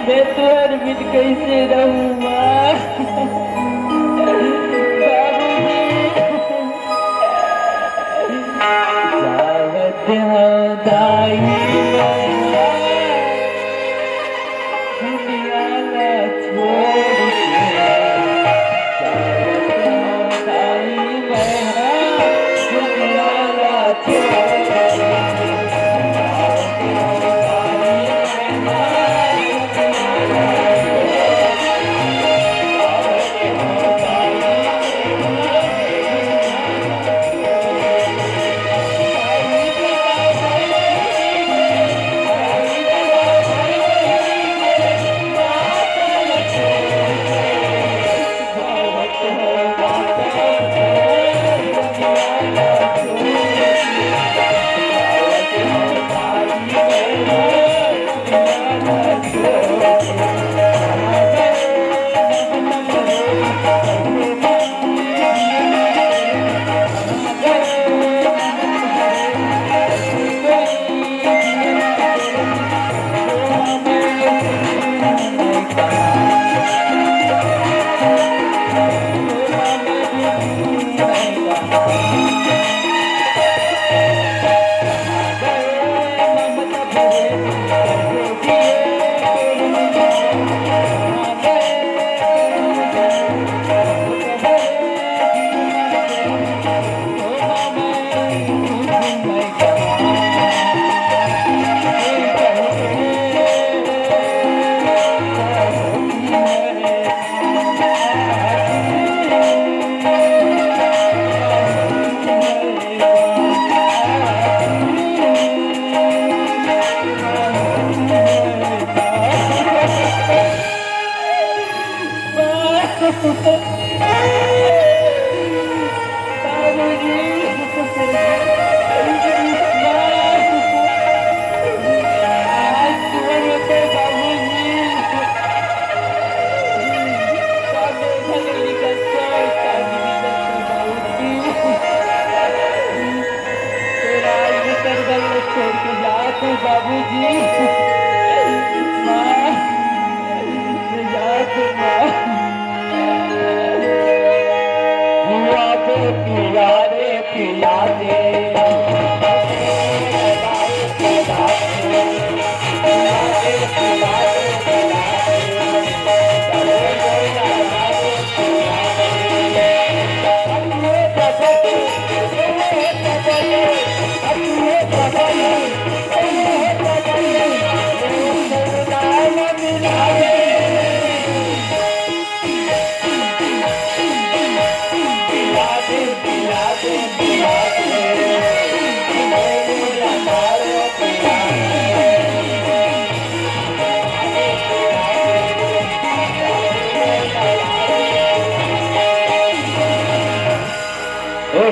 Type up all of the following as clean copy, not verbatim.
मैं तो हर बिन कैसे रहूँ माँ। बाबूजी सावत दाई दुनिया ना छोड़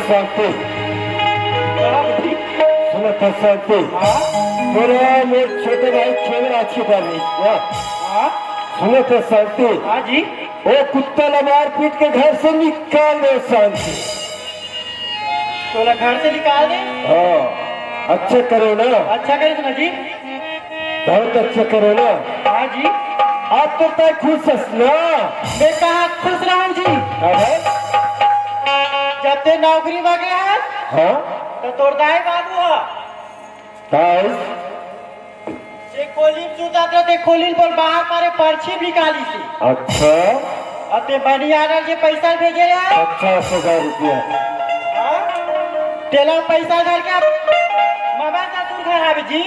शांति सुनो तो शांति मेरे छोटे भाई खेल अच्छी कर रही सुनो तो शांति। हाँ जी। वो कुत्ता लमार पीट के घर से निकाल दो शांति। तोला घर से निकाल दे। हाँ अच्छा करो ना। अच्छा करे सुना जी। बहुत अच्छा करो ना। हाँ जी। आप तो तय खुश हस ना। मैं कहाँ खुश रहूं जी। जब ते नौकरी मांगे है हाँ तो तोड़ता है बाबू है। ये खोली चूता ते खोली पर बाहर मारे पर्ची भी काली से। अच्छा अब ते बनियाना जे पैसा भेजे रहे 50,000 रुपया। तेला पैसा घर के मोबाइल ससुर खराब जी।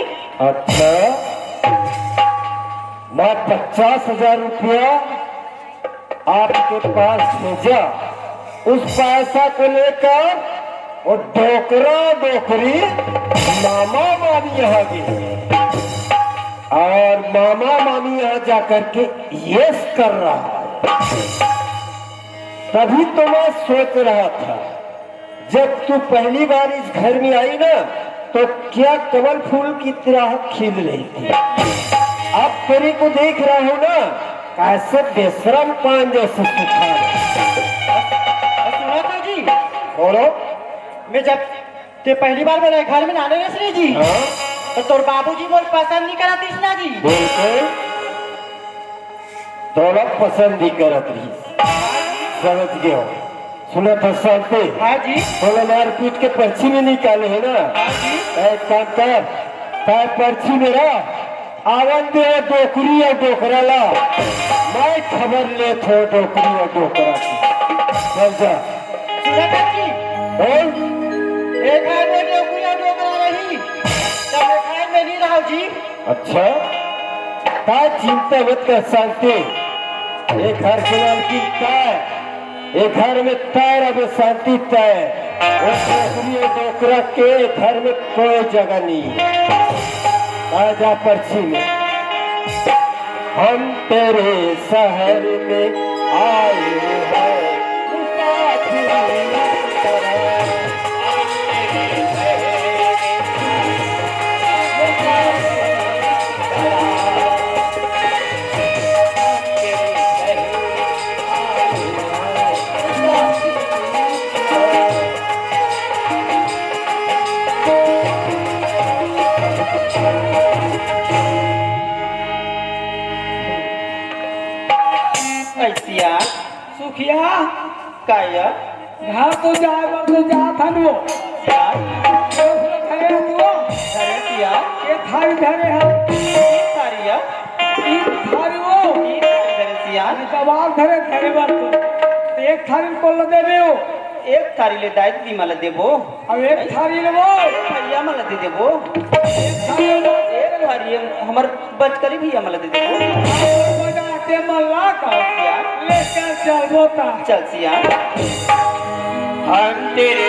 अच्छा मैं 50,000 रुपया आपके पास भेजा। उस पैसा को लेकर और डोकरी मामा मामी यहाँ गई और मामा मामी यहाँ जाकर के यस कर रहा है। तभी तो मैं सोच रहा था जब तू पहली बार इस घर में आई ना तो क्या कमल फूल की तरह खिल रही थी। अब तेरे को देख रहा हूँ ना कैसे बेशरम पान जैसे सुखा। सुना था जी। बोलो। मैं जब ते पहली बार मेरे घर में आने रहे जी। हाँ? तो तोर बाबूजी बोल पसंद नहीं करा थी ना जी। बिल्कुल थोड़ा पसंद ही करत रही। समझ गए हो। सुना था शांति। हाँ जी। बोला मार पीट के पर्ची में निकाले है ना। हाँ जी। एक काम कर तार पर्ची मेरा आवन दे डोकरी और डोकरा ला। मैं खबर ले थो डोकरी और डोकरा की। समझा। सुना था जी। एक घर में डोकरी और डोकरा रही तब एक घर में नहीं रहो जी। अच्छा काय चिंता मत कर शांति। एक घर के नाम की तय एक घर में तय अब शांति तय। डोकरा के घर में कोई जगह नहीं है। आजा पर्ची में हम तेरे शहर में आए हैं। ऐसिया सुखिया काया घर तो जाए बर तो जा थनो यार घरे तो अरे सिया ये थारी घरे है सारिया तीन थारी वो अरे सिया कबाल घरे घरे बर तो एक थारी को लगे दे हो एक थारी ले दाई दी मला देबो। अब एक थारी ले वो भैया मला दे देबो। एक थारी ले एक थारी हमर बचकरी भैया मला दे देबो। बजा के मल्ला का सिया लेकर चल बोता चल सिया हम तेरे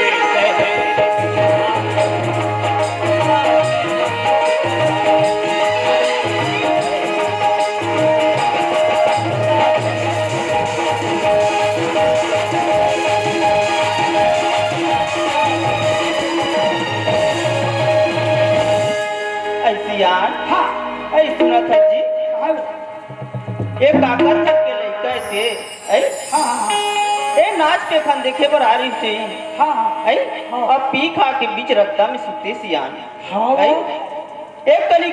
ऐसियान हाँ ऐ सुना था जी हाँ एक काका तक के लइका थे ऐ हाँ ए नाच के फन देखे बर आ रही थी हाँ ऐ अब पी खा के बीच रस्ता में सुते सियान हाँ ऐ एक कली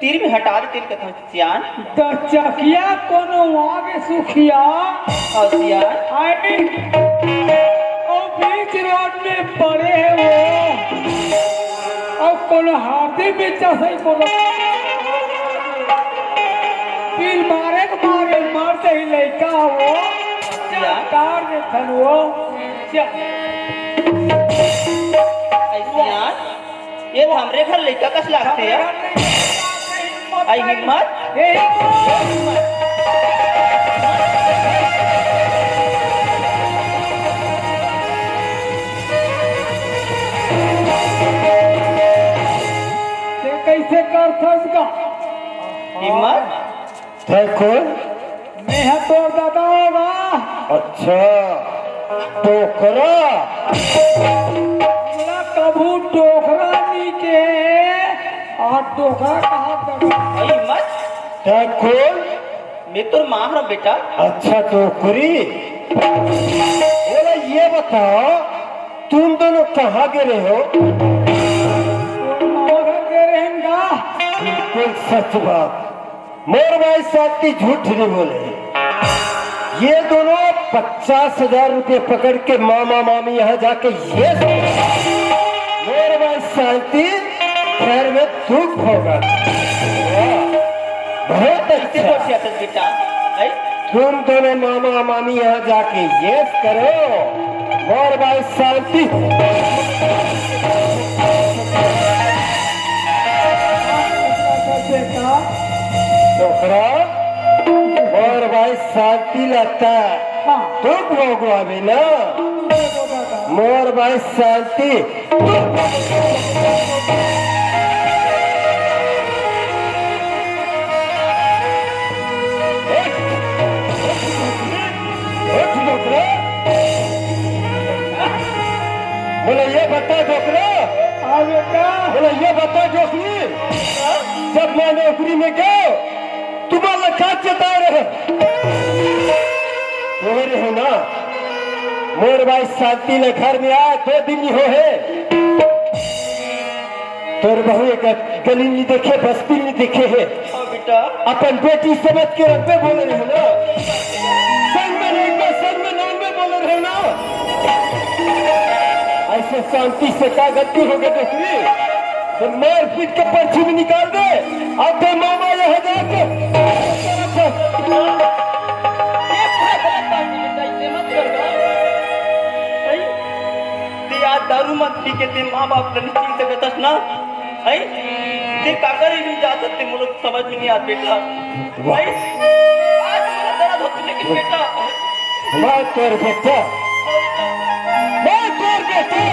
तीर में हटा दे तेल कथा सियान तो चकिया कोनो आगे सुखिया और सियान आई और बीच रोड में पड़े हैं वो और कोनो हाथी में चसई कोनो पील मारे के मारे मारते ही लइका वो कार में थनवो ऐ सियान ये हमरे घर लइका कस लागते है आई हिम्मत कैसे कर था हिम्मत देखो। मैं है तो दादा होगा अच्छा टोकरा हमरा कभू टोकरा नी के और टोकरा कहाँ तक आई हिम्मत देखो मैं तो माँ हूँ बेटा। अच्छा डोकरी, बोला ये बताओ तुम दोनों कहाँ गिरे हो? मामा घर दे रहेंगा। बिल्कुल सच बात, मोर भाई साहब की झूठ नहीं बोले। ये दोनों 50,000 रुपये पकड़ के मामा मामी यहाँ जाके ये मोर भाई शांति घर में दुख होगा। वाह, बहुत कैसे अच्छा। बोल जाते बेटा? है? तुम दोनों मामा मामी यहाँ जाके ये करो, मोर भाई शांति। बेटा छोकरा, मोर भाई शांति लगता है, हाँ दुख होगा अभी ना। देखो दादा। मोर भाई शांति। बोले ये बता डोकरा, हाँ बेटा। बोले ये बता डोकरी, जब मैं नौकरी में गया तुम्हारा क्या जता रहे हो ना? मोर भाई शांति ने घर में आए 2 दिन ही हो है, तोर बहू एक गली नहीं देखे, बस्ती नहीं देखे है। हाँ बेटा। अपन बेटी समझ के रब्बे बोले रहे ना, संग में नहीं तो संग में नाम में बोले रहे ना। ऐसे शांति से क्या गलती हो गई डोकरी, तो मार पीट के पर्ची भी निकाल दे और तो मामा यहाँ जाके ये क्या गलत बात है बेटा, इसे मत करना। है? ते आज दारू मत पी के ते माँ बाप का निश्चिंत से बेतस ना। है? ते काकर ही नहीं जा सकते, मुझे समझ में नहीं आता बेटा। वाह। है? आज मेरा दर्द होता है, लेकिन बेटा मैं तोर बेटा, मैं तोर बेटा,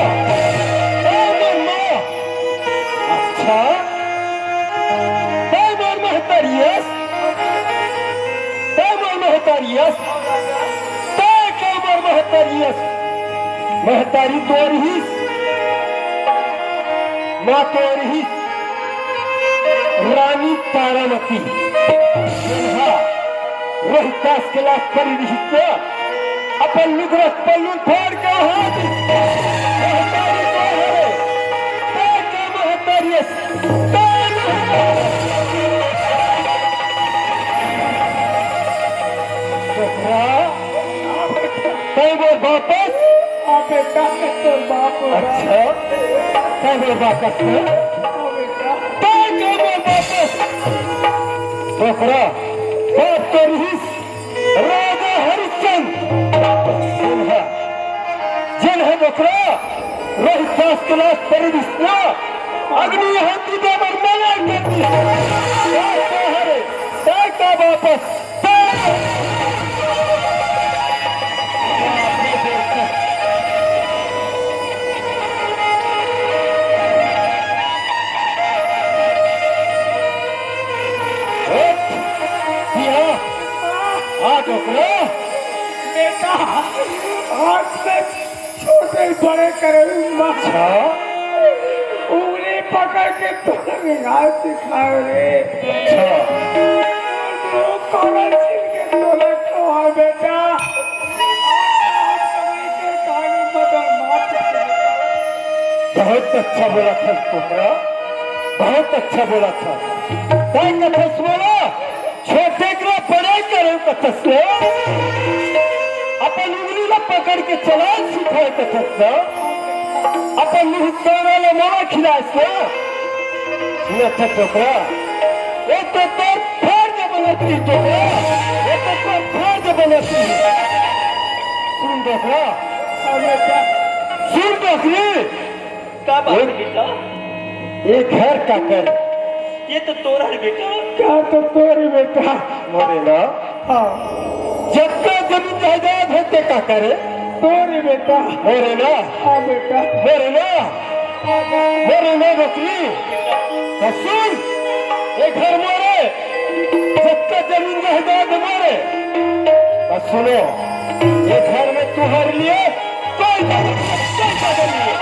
मैं मोर माँ। अच्छा, मैं मोर महतारियस, मैं मोर महतारियस, मैं क्या मोर महतारियस, महतारी तोर ही, माँ तोर ही, रानी तारामती, रोहितास के लाख परी रिश्ते, अपन लुगरस पल्लू फोड़ के हाथ महतारी को है, मैं क्या महतारियस, बोल वापस। हाँ बेटा तो बाप होगा। अच्छा क्या बोल वापस में, हाँ बेटा। क्या बोल वापस। छोकरा बात तो रहीस राजा हरिश्चंद्र जिन है डोकरा रोहित क्लास परिविष्णा अग्नि हाथी देवर मना करती है का वापस डोकरा बेटा हाथ में छोटे बड़े करूंगा। अच्छा उंगली पकड़ के तुरंत घास सिखाओ रे। अच्छा वो कौन चीज के तुरंत को है बेटा। कभी के कहानी बदल मार। बहुत अच्छा बोला था डोकरा, बहुत अच्छा बोला था। क्या कथस बोला छोटे को बड़े करो कथस ने अपन उंगली ला पकड़ के चला सिखाए कथस ना अपन मुंह तोड़ा ला मारा खिलाए से न था डोकरा ये तो फर्ज बनती डोकरा, ये तो फर्ज बनती। सुन डोकरा, सुन डोकरी, क्या बात है बेटा? ये घर का कर ये तो तोरा है बेटा। क्या तो तोरी बेटा। मोरे ना हाँ जब तक जमीन जायदाद होते का करे तोरी बेटा। मोरे ना हाँ बेटा। मोरे ना बकरी तो सुन ये घर मोरे जब तक जमीन जायदाद मोरे तो सुनो ये घर में तुम्हारे लिए कोई जगह नहीं है।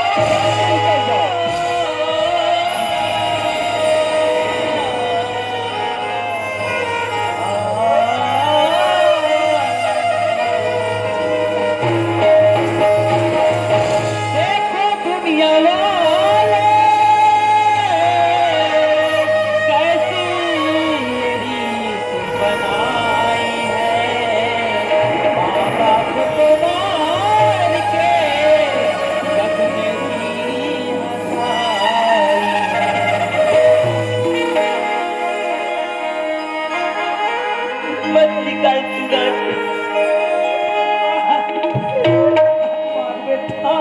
सुंदर बेटा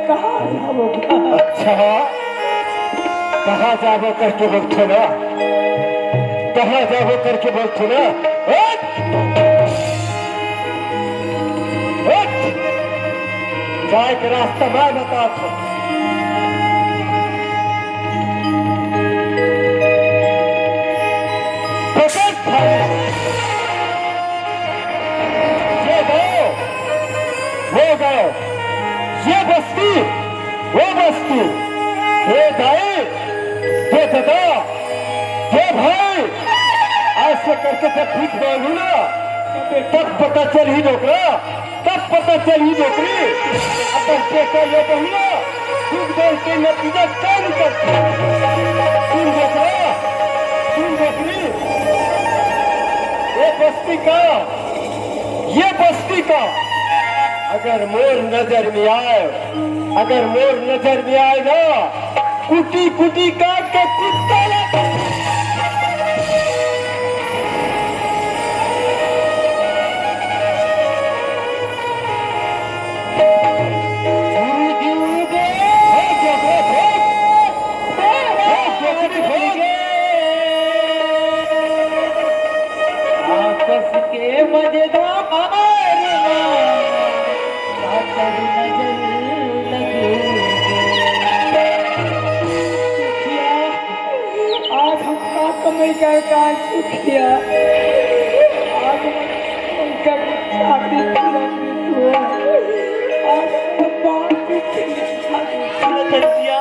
कहाँ जाओगा? अच्छा कहाँ जाबो करके बोलते ना, कहाँ जाबो करके बोलते ना। हट! हट! जाए के रास्ता मैं बता था। पकड़ थाने। ये गाँव वो गाँव, ये बस्ती वो बस्ती, ये दाई ये दादा ये भाई, ऐसे करके जब ठीक बोलू ना तब पता चल ही नौकरा, तब पता चल ही नौकरी। अपन देखो ये कहूँगा खुद बोल के नतीजा क्या निकलता। सुन नौकरा सुन नौकरी, ये बस्ती का अगर मोर नजर में आए, अगर मोर नजर में आए ना कुटी कुटी काट के कुत्ता आपस के मजेदार आज हम का कमाई कर काज किया, आज उनका शादी आज बात दर्जिया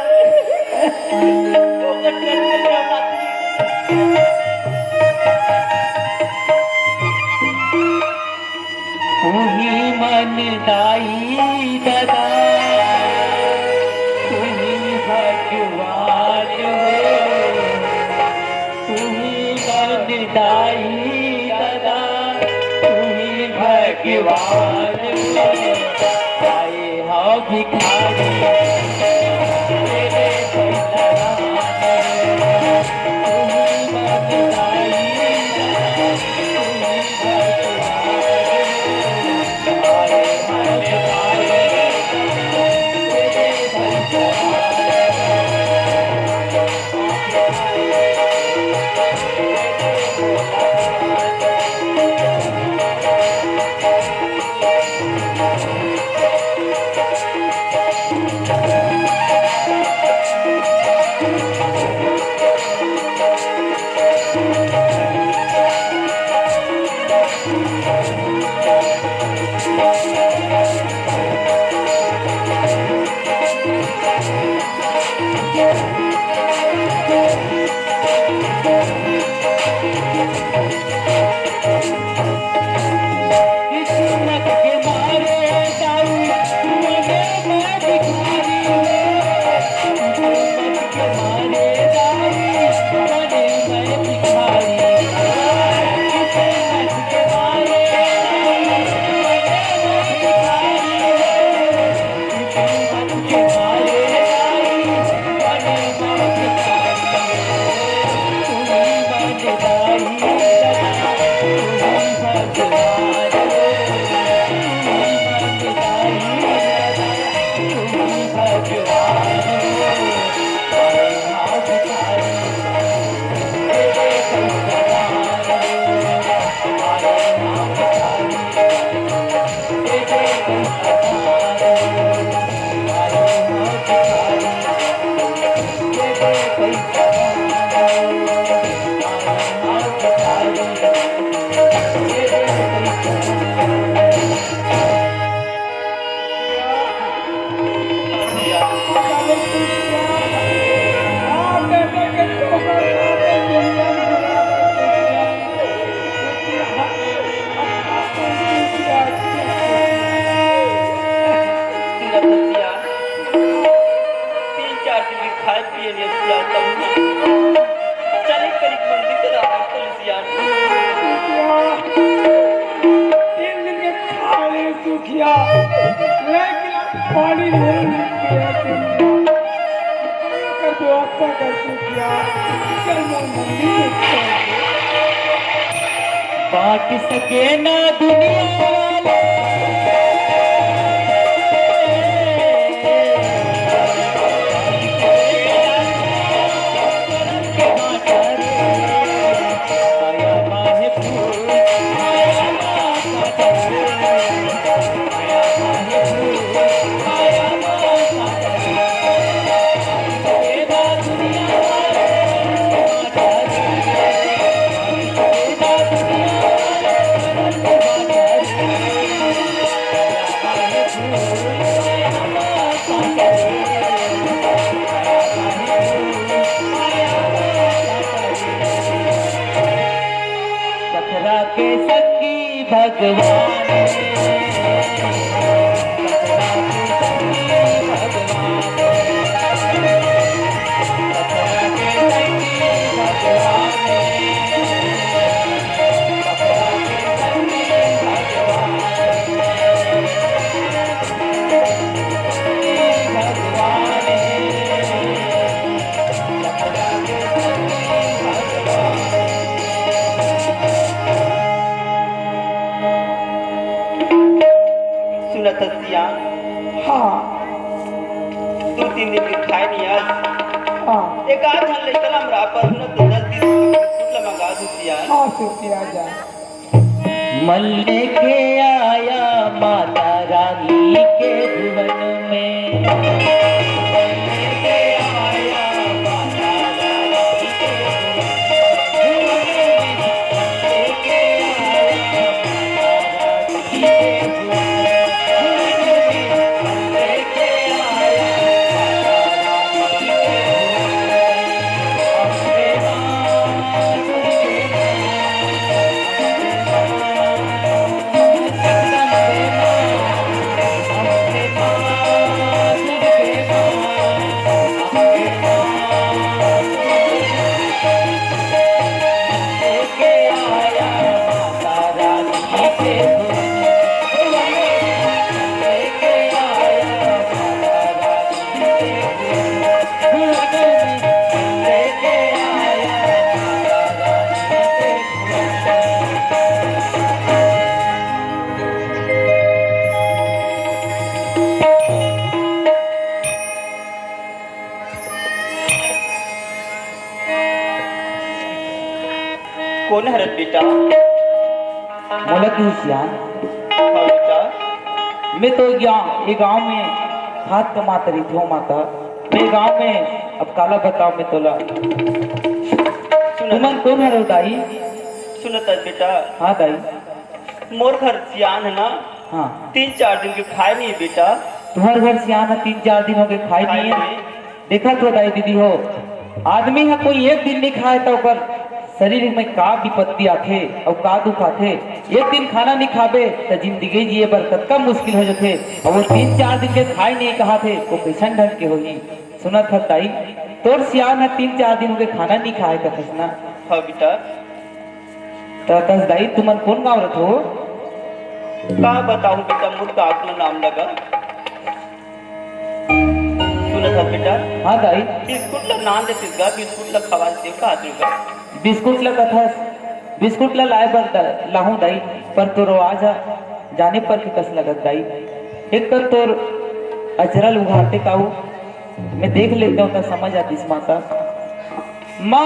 मन दाई दादा तुम्ही भगवान हो, तुम्ही मन दाई दादा तुम्ही भगवान हो। आए हो भिखारी तेरे तुम्ही मन दाई दादा तुम्ही पानी नहीं पिया कर दो आपका कर दो क्या चल मैं मंदिर बांट सके ना दुनिया वाले। के संगी भगवान सुनत हसिया। हाँ 2-3 दिन के खाए नहीं आज। हाँ एक आज हम लेकर हमरा पर न तो 10 दिन कुछ मंगा दूतिया। हाँ सुखिया जा मन लेके आया माता रानी के भुवन में। कौन है बेटा? बोला कि होशियार हाँ बेटा। मैं तो ये गांव में हाथ कमाता रही थी माता। मैं गांव में अब काला बताओ मैं तोला तुमन कौन है दाई? सुनत है बेटा। हाँ दाई मोर घर सियान है ना। हाँ 3-4 दिन के खाए नहीं बेटा। तुम्हारे घर से आना 3-4 दिन हो गए खाई नहीं है। देखा तो दाई दीदी हो आदमी है कोई एक दिन नहीं खाए तो पर शरीर में का विपत्ति आथे और का दुख आथे। एक दिन खाना नहीं खाबे तो जिंदगी जिए बर कतका मुश्किल हो जाते। और वो 3-4 दिन के खाए नहीं कहा थे वो कैसन ढंग के होगी। सुनत है ताई तोर सियान है 3-4 दिन हो गए खाना नहीं खाए कथस ना। हाँ बेटा। तो कस दाई तुमन कौन गाँव रथ हो? का बताऊं बेटा मुर्गा अपना नाम लगा। सुनत है बेटा। हाँ दाई बिस्कुट ला नाम देते बिस्कुट ला खवा दे का देगा। बिस्कुट ला कथस बिस्कुट ला लाए बर लाहूं दाई पर तोर आवाज जाने पर के कस लगत दाई। एक कर तोर अचरल उघाटे काऊ मैं देख लेता हूँ तो समझ आती इस माता माँ।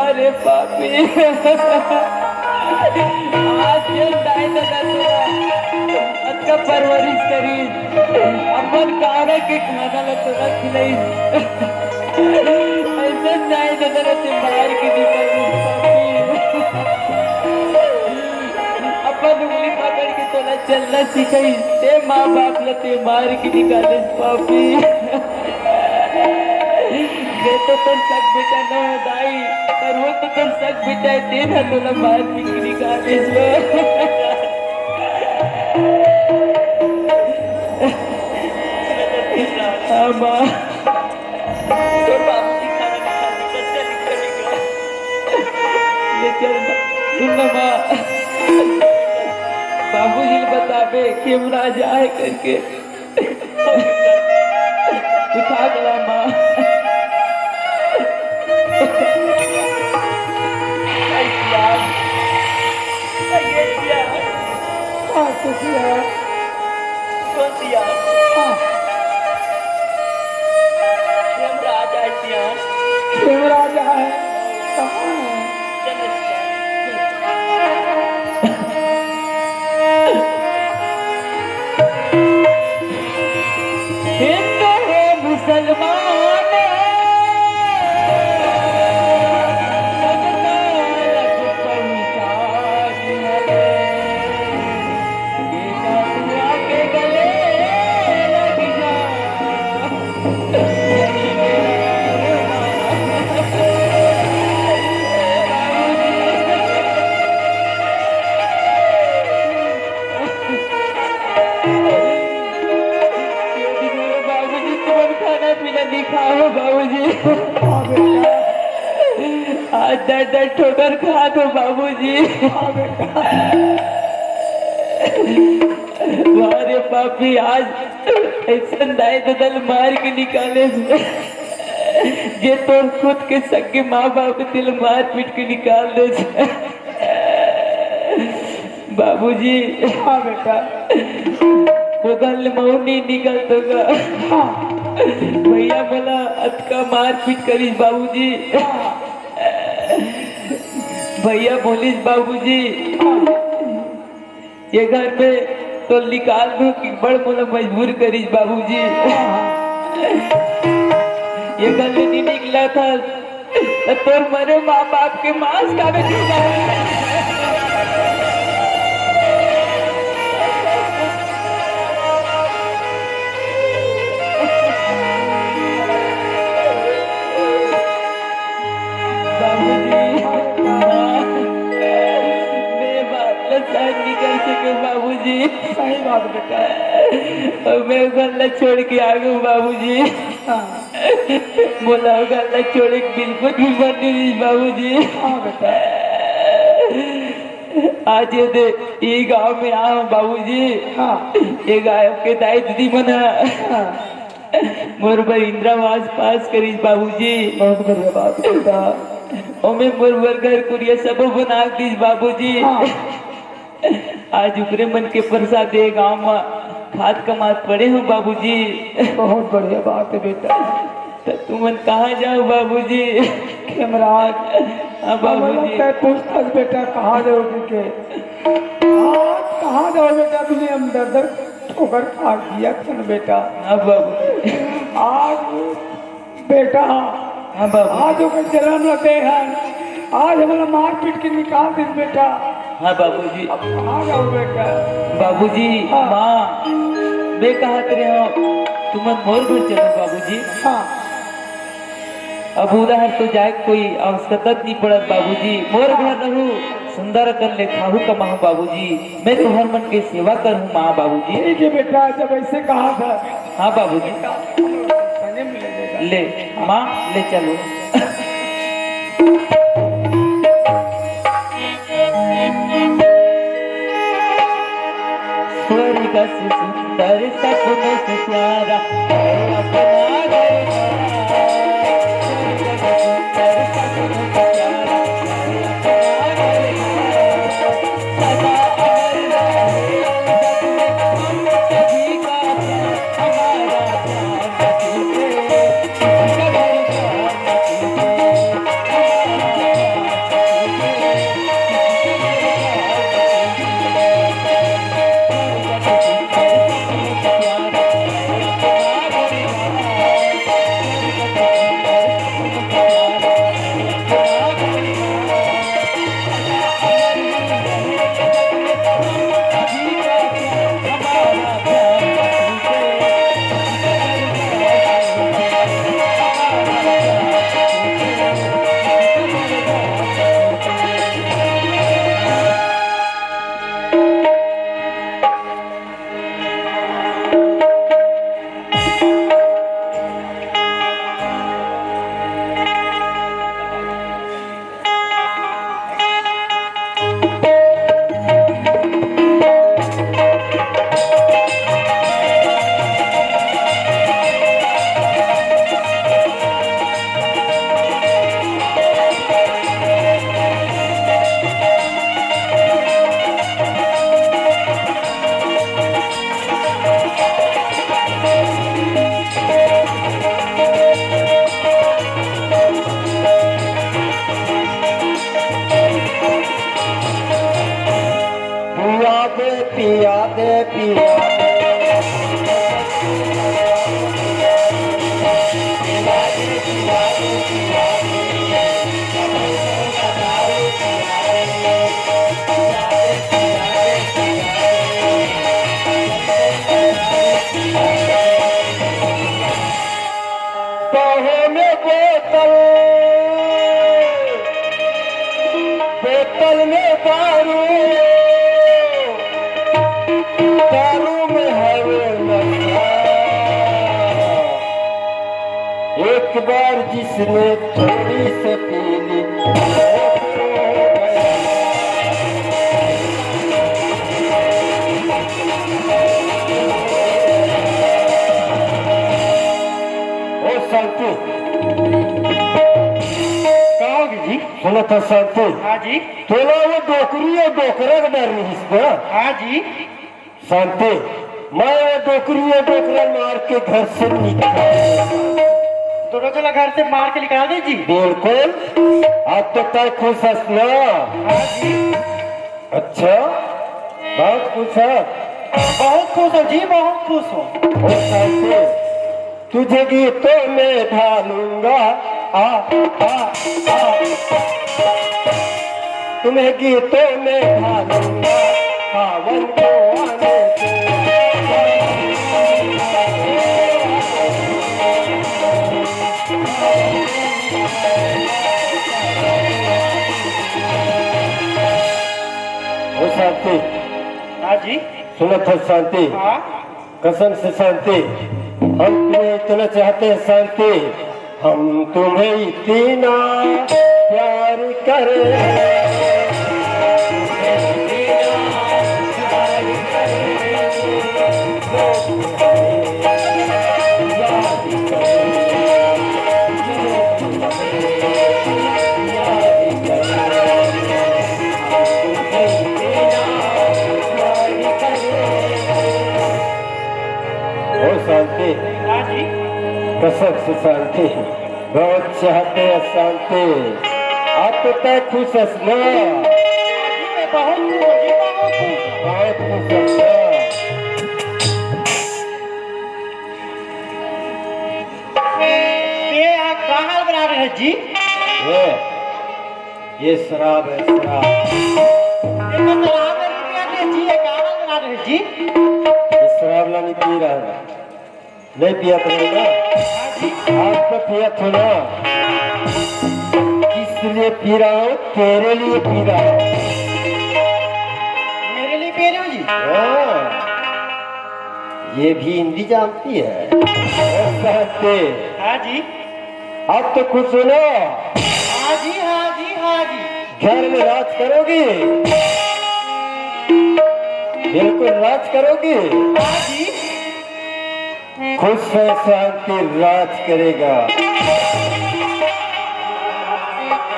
अरे पापी आज ये दाई दादा तुरा अक्का परवरिश करी अपन कारा के खाना ला तुरा खिलाई ऐसा दाई दादा ते बाहर की निकल अपन उंगली पकड़ के तोला चलना सिखाई ते माँ बाप ला ते मार के निकाले पापी वे तो तर सग बेटा न हो दाई पर वो तो तर सग बेटा है तेरा तो ना मार पिकनी का हाँ माँ तो बाबूजी खाना नहीं खाते बच्चा निकल गया। ले चल सुन ना माँ बाबूजी ने बतावे कि हमरा जाए करके उठा गया माँ हाँ कुछ है कौन सी यार हाँ राजा यार शिवराजा है कहाँ है हिंदू हो मुसलमान सबका लग पहुँचा दिया रे। बेटा तू आके गले लग जा यही बाबूजी तुम खाना पीना नहीं खाओ बाबूजी हाँ बेटा आज दर दर ठोकर खा दो बाबूजी हाँ बेटा मारे पापी आज ऐसा दाई ददल मार के निकाले जे तोर खुद के सगे माँ बाप दिल मार पीट के निकाल दे बाबूजी हाँ बेटा वो गल मौनी निकल तो हाँ भैया बोला अतका मार पीट करीस बाबूजी भैया बोलिस बाबूजी ये घर पे तो निकाल दो कि बड़ मोला मजबूर करीस बाबूजी ये घर में नहीं निकला था तो तोर मरे माँ बाप के मांस का भी बाबूजी सही बात बेटा और मैं गल्ला छोड़ के आ गया बाबूजी हाँ बोला गल्ला छोड़ के बिल्कुल भी मन नहीं बाबूजी हाँ बेटा आज ये गांव में आया हूँ बाबूजी हाँ ये गाय के दाई दीदी मना हाँ मोर पर इंदिरावास पास करीस बाबूजी बहुत बढ़िया बात बेटा और मैं मोर घर कुरिया सब बना दीस बाबूजी हाँ आज उपरे मन के प्रसाद दे गाँव में खाद कमात पड़े हो बाबूजी बहुत बढ़िया बात है बेटा तो तुमन कहाँ जाओ बाबूजी खेमराज हाँ बाबूजी पूछताछ बेटा कहाँ जाओगे के आज कहाँ जाओ बेटा तुझे हम दर दर ठोकर खा दिया खन बेटा हाँ बाबूजी आज बेटा हाँ बाबू आज ओकर जन्म लगे हैं आज हमारा मार पीट के निकाल दे बेटा हाँ बाबूजी अब कहाँ जाओ बेटा बाबूजी हाँ। माँ मैं कहा करे हो तुमन मोर घर चलो बाबूजी हाँ अब उधर तो जाए कोई आवश्यकता नहीं पड़त बाबूजी मोर घर रहू सुंदर कर ले खाहू कमाहू बाबूजी मैं तुम्हार मन के सेवा करूँ माँ बाबूजी ठीक है बेटा जब ऐसे कहा था हाँ बाबूजी संगे में ले लेगा ले माँ ले चलो स्वर्ग से सुंदर सपनों से प्यारा अपना घर स्वर्ग से सुंदर सपनों से प्यारा अपना घर सदा अमर रहे हम सभी का हमारा ध्यान रखे कबर का दारू दारू में है वो नशा। एक बार जिसने थोड़ी सी पी ली ओ शांति कहोगे जी? सुनो तो शांति हाँ जी। तोला वो डोकरी और डोकरा का डर नहीं इसका। हाँ जी। शांति मैं वो डोकरी और डोकरा मार के घर से निकाल दोनों चला घर से मार के निकाल दे जी। बिल्कुल अब तो तय खुश हस ना। हाँ जी। अच्छा बहुत खुश है। बहुत खुश हो जी, बहुत खुश हो। ओ शांति तुझे गीतों में ढालूंगा आ तुम्हें गीतों में ढालूंगा सावन को आने से। ओ शांति हाँ जी। सुनो तो शांति हाँ। कसम से शांति हम तुम्हें इतना चाहते हैं शांति हम तुम्हें इतना प्यार करें ओ शांति हाँ जी। कसम से शांति बहुत चाहते हैं शांति आप तो तय खुश हस ना। मैं बहुत खुश हूँ जी, बहुत खुश हूँ। बहुत खुश हस ना। ये आप कहाँ बना रहे हैं जी? ये शराब है शराब। ये तो तालाब में रुपया दे जी, ये कहाँ बना रहे हैं जी? ये शराब ला नहीं पी रहा है नहीं पिया तो नहीं ना। हाँ जी। आप तो पिया तो ना इसलिए पी रहा हूँ तेरे लिए पी रहा हूँ। मेरे लिए पी रहे हो जी? हाँ, ये भी हिंदी जानती है कहते हाँ जी। अब तो खुश हो ना। हाँ जी, हाँ जी, हाँ जी। घर में राज करोगी बिल्कुल राज करोगी। हाँ जी। खुश है शांति राज करेगा।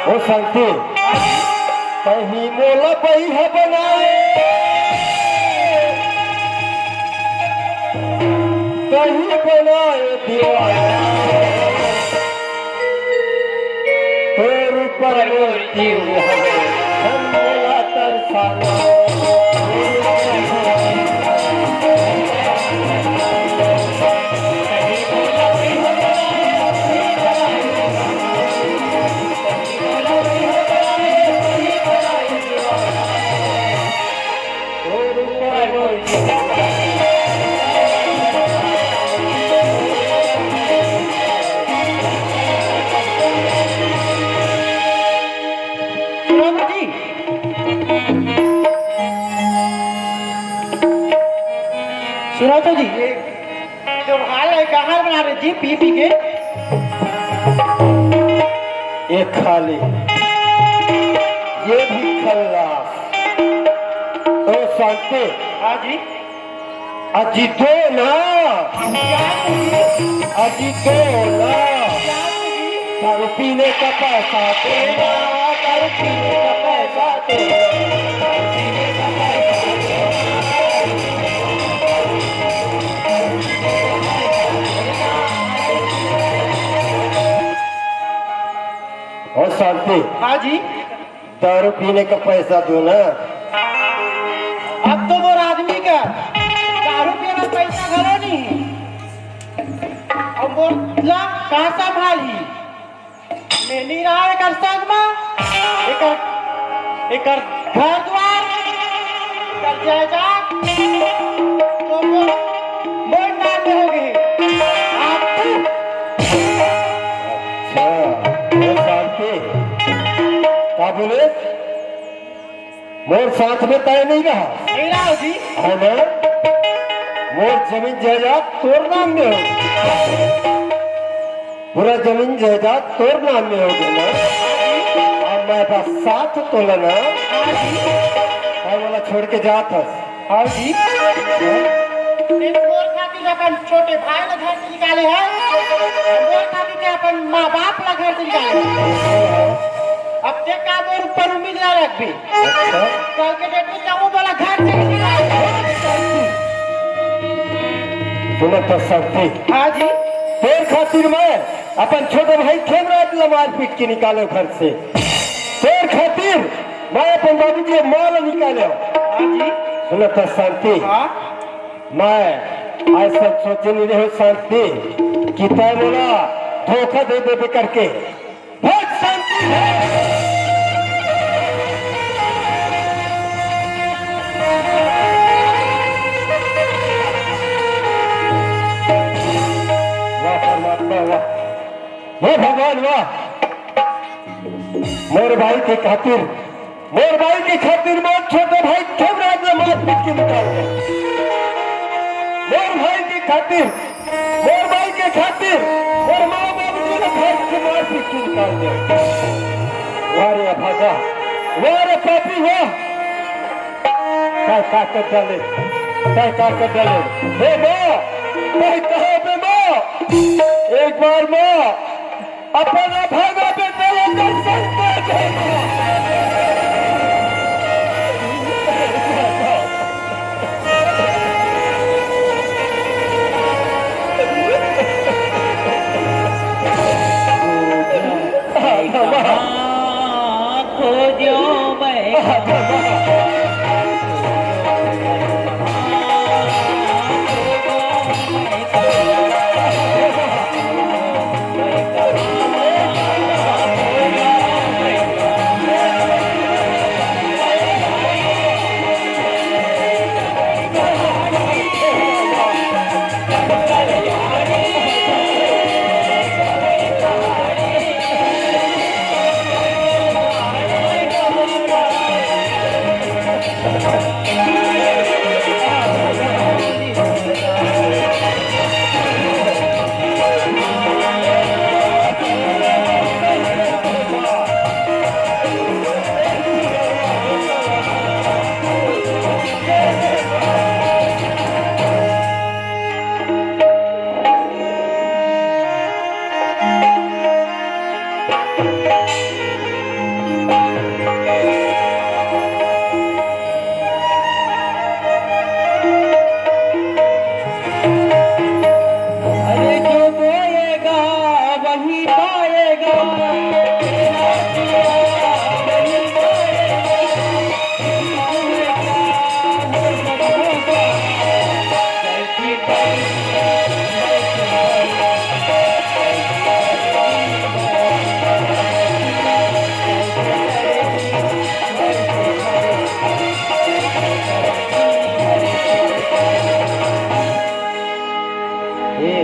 ओ शांति कहीं मोला पही है बनाए कहीं बनाए दीवाना तेरे पर रोती हूँ हम मोला तरसाना। सुनो जी। सुनो तो जी, ये जो हाल है कहाँ बना रहे जी पी पी के? एक खाली ये भी खल्लास। ओ शांति हाँ जी। अजीतो ना अजीतो ना दारू पीने का पैसा तेरा दारू पीने का पैसा तेरा। और शांति हाँ जी। दारू पीने का पैसा दो ना। अब तो वो आदमी का दारू पीना पैसा घरो नहीं है। अब वो ला कहाँ संभाली? मैं नहीं रहा एक संग में एक घर द्वार कर जायदाद तो वो मोड़ नाम हो गए। आप अच्छा और शांति क्या बोले मोर साथ में तय नहीं रहा नहीं रहा जी। है ना? मोर जमीन जायदाद तोर नाम में हो, पूरा जमीन जायदाद तोर नाम में हो गया ना। और मैं बस साथ तो लेना वाला छोड़ के जात हस। हाँ जी। नहीं मोर खातिर अपन छोटे भाई ला घर से निकाले हैं, मोर खातिर के अपन माँ बाप ला घर से निकाले हैं। अब देख का मोर ऊपर उम्मीद ना रख भी, कल के डेट में जाऊँ वाला घर से निकाले। सुनो तो शक्ति। हाँ जी। तेर खातिर मैं अपन छोटे भाई खेमराज ला मार पीट के निकाले घर से। तेर खातिर मैं अपन बाबू जी माल निकाले। हाँ जी। सुनो तो शांति। हाँ। मैं ऐसा सोचे नहीं रहे शांति कि तय बोला धोखा दे दे करके बहुत शांति है। वाह परमात्मा वाह, हे भगवान वाह। मोर भाई के खातिर मोर छोटे भाई खेमराज ने मार पीट के निकाल दिया। मोर भाई के खातिर मोर माँ बाबू जी ने घर से मार पीट के निकाल दिया। वारे भागा, वारे पापी वाह, क्या कर डाले, हे माँ, मैं कहा बे माँ, एक बार माँ अपना भागा बेटे को दर्शन दे दे। खोजो मैं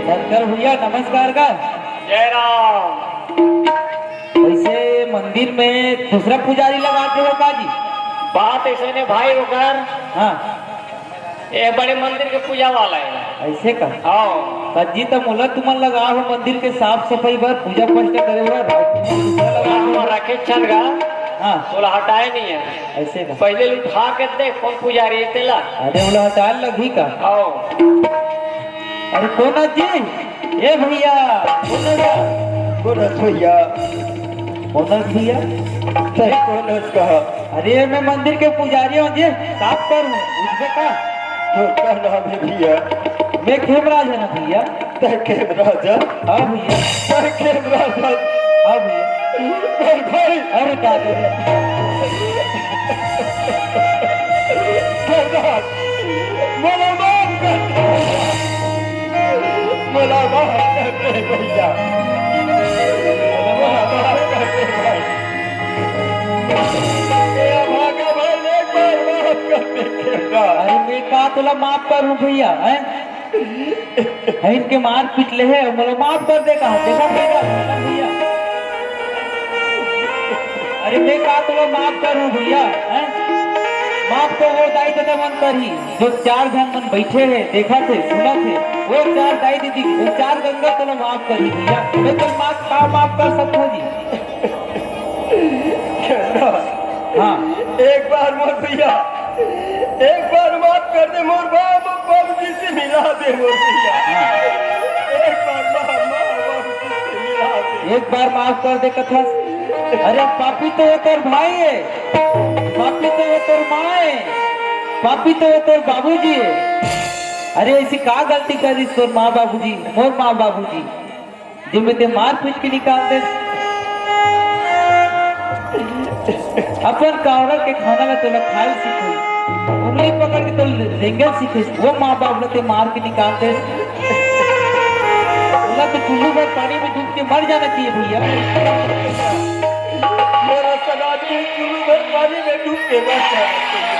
धनकर भैया नमस्कार का। जय राम। वैसे मंदिर में दूसरा पुजारी लगाते हो का जी? बात ऐसे ने भाई होकर हाँ ये बड़े मंदिर के पूजा वाला है। ऐसे का? हाँ जी तो मोला तुमन लगा हो मंदिर के साफ सफाई बर पूजा पाठ करे बर रखे छन गा। हाँ तोला हटाए नहीं है ऐसे का? पहले उठा के दे कौन पुजारी है तेला। अरे बोला हटाल लगी का? आओ अरे कौन जी? ए भैया कौन भैया? भैया कौन कहा? अरे मैं मंदिर के पुजारी हूँ जी, साफ कर हूँ उसमें का? तो क्या नाम है भैया? मैं खेमराज है ना भैया। खेमराज? हाँ भैया। खेमराज? हाँ भैया। भाई अरे क्या कर मोला माफ कर दे भैया, भागा भाई एक बार माफ कर दे। अरे मैं का तुला माफ करूं भैया है? इनके मार पीट ले है मतलब माफ कर दे कहा देखा भैया। अरे मैं का तुला माफ करूं भैया है? माफ तो वो दाई दादा मन कर ही जो 4 जन मन बैठे हैं, देखा थे, सुना थे, वो 4 दाई दीदी, वो 4 गंगा तो माफ कर ही भैया। मैं तो माफ कर सकता जी। हाँ, एक बार मोर भैया, एक बार माफ कर दे मोर बाबूजी से मिला दे मोर भैया। एक बार बाबूजी से मिला दे। एक बार माफ कर दे कथा। अरे पापी तो वो तेर भाई है, पापी तो वो तेर माँ है, पापी तो वो तेर बाबूजी है। अरे ऐसी का गलती कर दी तोर माँ बाबूजी, मोर माँ बाबूजी, जिनमें ते मार पीट के निकाल दे। अपन कावड़ा के खाना में तोला खाए सीखो, उंगली पकड़ के तो रेंगल सीखे, वो माँ बाप ने ते मार के निकाल दे। बोला तो चुल्लू भर पानी में डूब के मर जाना चाहिए भैया। मेरा सगा भी चुल्लू भर पानी में डूब के मर जाना चाहिए।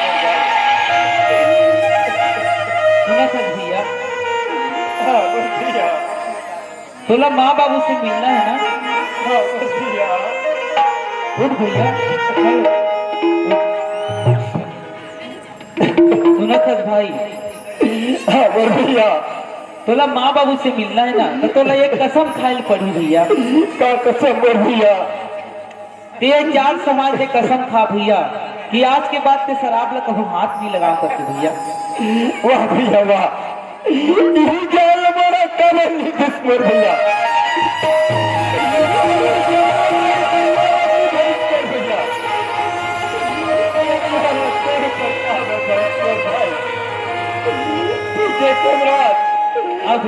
सुना था भैया? हाँ मोर भैया, तोला माँ बाबू से मिलना है ना? हाँ मोर भैया। उठ भैया, सुना था भाई? हाँ मोर भैया, तोला माँ बाबू से मिलना है ना, तो तोला एक कसम खाइल पड़ी भैया। का कसम मोर भैया? ते 4 समाज से कसम खा भैया कि आज के बाद ते शराब ला कभी हाथ नहीं लगा सकते भैया। वाह भैया वाह, यही ज्ञान हमारा कमल मोर भैया।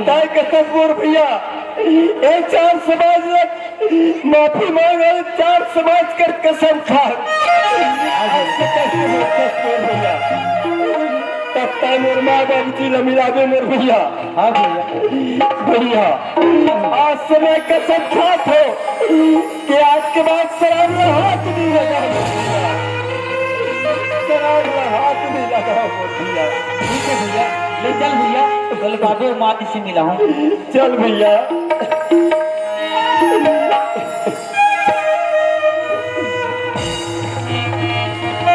ताई कसम मोर भैया, एक 4 समाज माफी मांग, 4 समाज कर कसम खा। तब तक मोर माँ बाबूजी न मिला दे मोर भैया। हाँ भैया, भैया आज से मैं कसम खात हो कि आज के बाद शराब में हाथ नहीं लगाओ, शराब में हाथ नहीं लगाओ भैया। ठीक है भैया, ले चल भैया, कल बाबू और माँ जी से मिला हूँ। चल भैया।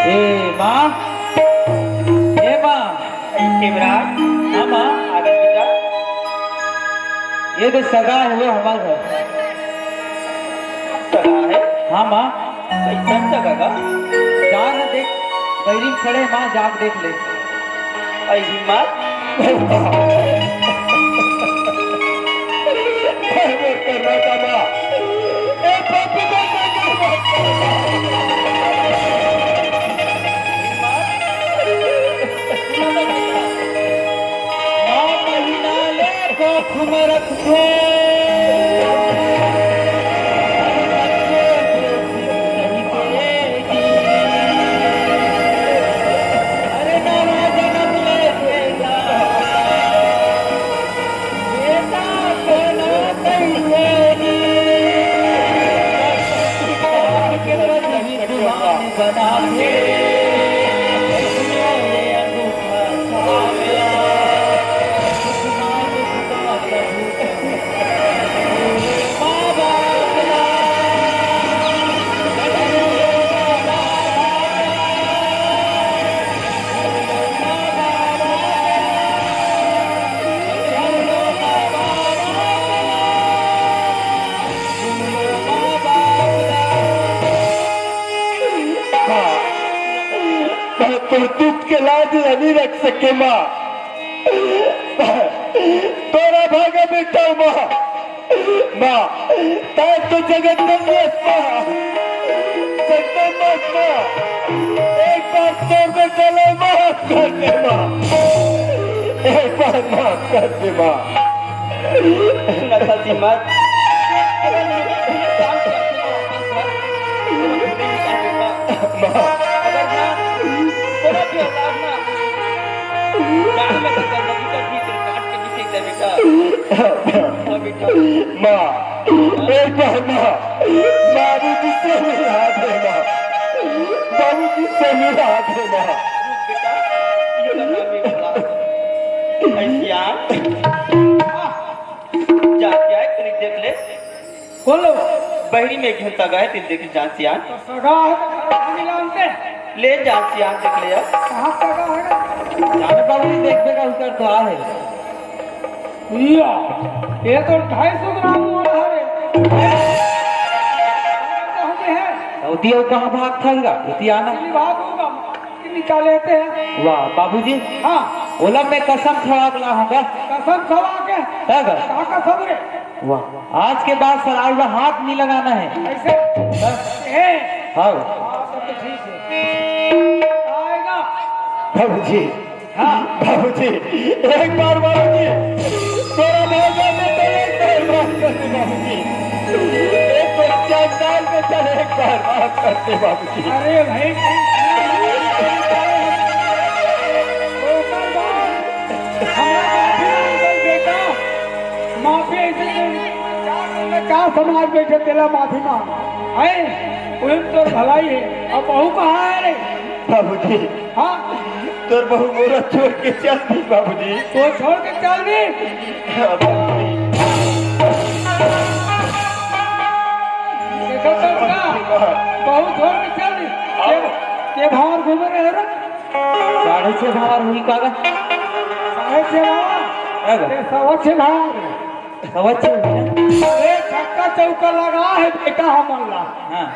ए माँ, ए माँ, केवराज, हाँ माँ, आगे बेटा। ये तो सगा है वो हमारा घर। सगा है? हाँ माँ, कैसा सगा का? जा न देख, बैरी खड़े माँ, जाग देख ले। ऐ हिम्मत? करना था माँ, रख दो अरे नारा जन्म ले देगा बेटा को ना कहिएगी के बदली दीवान बना के तुर्तुत के लाज नहीं रख सके माँ, तोरा भागा बेटा माँ। माँ तार तो जगत नंदियस माँ, जगत माँ, एक बार तोर बेटा ले माफ कर दे माँ, एक बार माफ कर दे माँ। नखल हिम्मत। माँ माँ एक बार माँ, बाबूजी से मिला दे माँ, बाबूजी से मिला दे माँ। जाके आए तनिक देख ले। बोलो बहरी में घंटा गए तीन देख जान सियान। तो सगा है तो मिलानते ले जा सियान देख ले यार। कहाँ जगह है जाने बाबूजी देखने का उत्तर तो आ है। या ये तो 250 ग्राम वाला है उतिया कहाँ भाग था उतियाना भाग होगा निकाल लेते हैं। वाह बाबूजी हाँ ओला में कसम खवा के लाऊंगा। कसम खवा के है गा? कहाँ कसम रे वाह आज के बाद सराय में हाथ नहीं लगाना है। ऐसे है हाँ तो ठीक है आएगा। बाबूजी हाँ बाबूजी एक बार बाबूजी थोड़ा भोजन में तो एक बार माफ करते बाबूजी। एक तो चांदाल में चल एक बार माफ करते बाबूजी। अरे भाई बेटा माफी ऐसे क्या समाज बैठे तेरा माफी मांग है उन तो भलाई है। अब बहू कहाँ है रे? बाबूजी हाँ तोर बहू मोरा छोड़ के चल दी बाबूजी। तो छोड़ के चल दी हाँ, बाबूजी। देखो तो का बहू छोड़ के चल दी के भावर घूमे रहे रे 6.5 भावर हुई कागा 6.5 भावर है गा? 6.5 भावर सवच्चे हुई ना अरे छक्का चौका लगा है बेटा हमला। हाँ।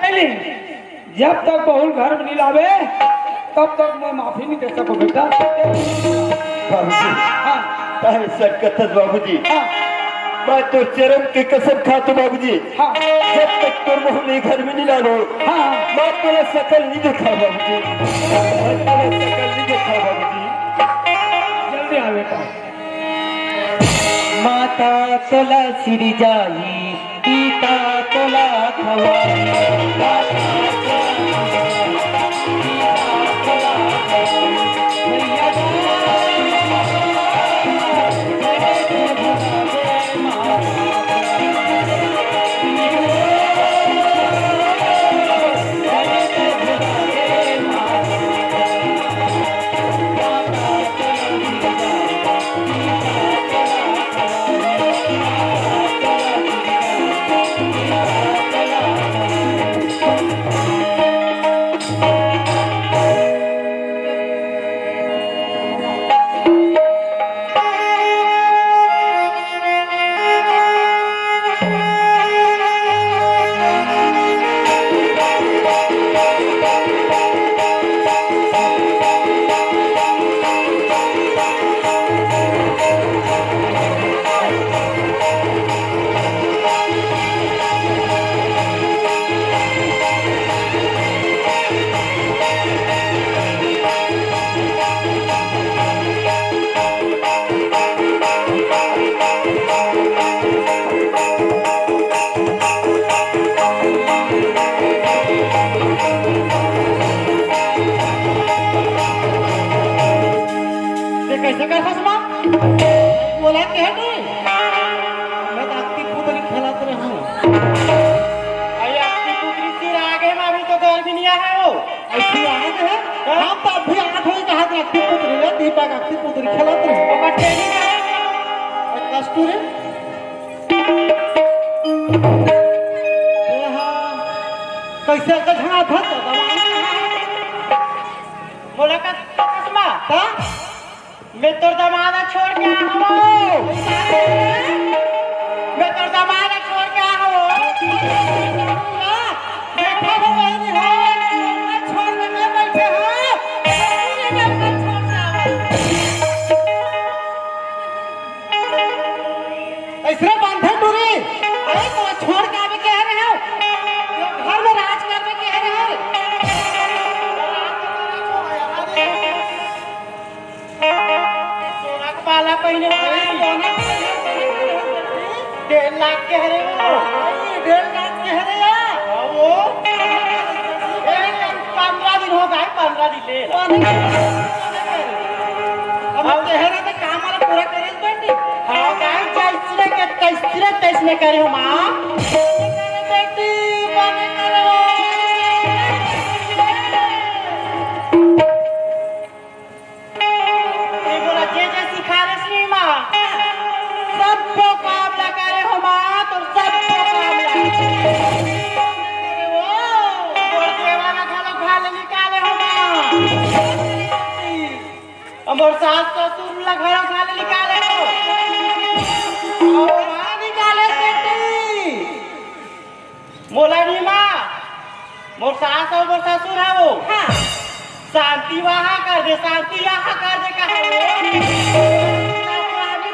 जब तक बहुल घर में नहीं लावे तब तक मैं माफी नहीं दे सकूं बेटा। बाबूजी हाँ ऐसा कथन बाबूजी हाँ मैं तो चरम के कसम खातो बाबूजी। हाँ जब तक तोर बहू ने घर में नहीं लालो हाँ मैं तेरा शकल नहीं देखा बाबूजी। मैं तेरा शकल नहीं देखा बाबूजी। जल्दी आ बेटा। माता तोला सिरी जाई पिता तोला खवाई कैसे कर फसमा बोला के है नहीं मैं तो आपकी पुतली खिलाते रहा हूं। अरे आपकी पुतली सिर आगे में अभी तो घर भी नहीं आया है वो ऐसी आगे है। हम तो अभी आठ होई कहा था आपकी पुतली ने दीपक आपकी पुतली खिलाते रहे वो बच्चे नहीं कस्तूरी कैसे का झंगा था बोला का फसमा था मैं तो दमादा छोड़ के आ हूँ। मैं तो दमादा छोड़ के आ हूँ। बैठा हो वही हो मैं छोड़ के मैं बैठे हो ऐसे बांधे दूरी अरे तो छोड़ के आवे कह रहे हो घर में राज करने कह रहे हो। पाला पहले 1.5 लाख कह रहे हो 1.5 लाख कह रहे हो वो 15 दिन हो गए 15 दिन ले अब तेरा तो काम वाला पूरा करे बंदी हां काय जैसे कैसे करे हो मां बेटी बने करो सबको कामला करे हो माँ तो सबको कामला वो देवाना खाना खा ले निकाले हो माँ हमर सास ससुर ला घर खाले निकाले और वहाँ निकाले बेटी मोला नीमा मोर सास और मोर ससुर है वो शांति वहाँ कर दे शांति यहाँ कर दे कहा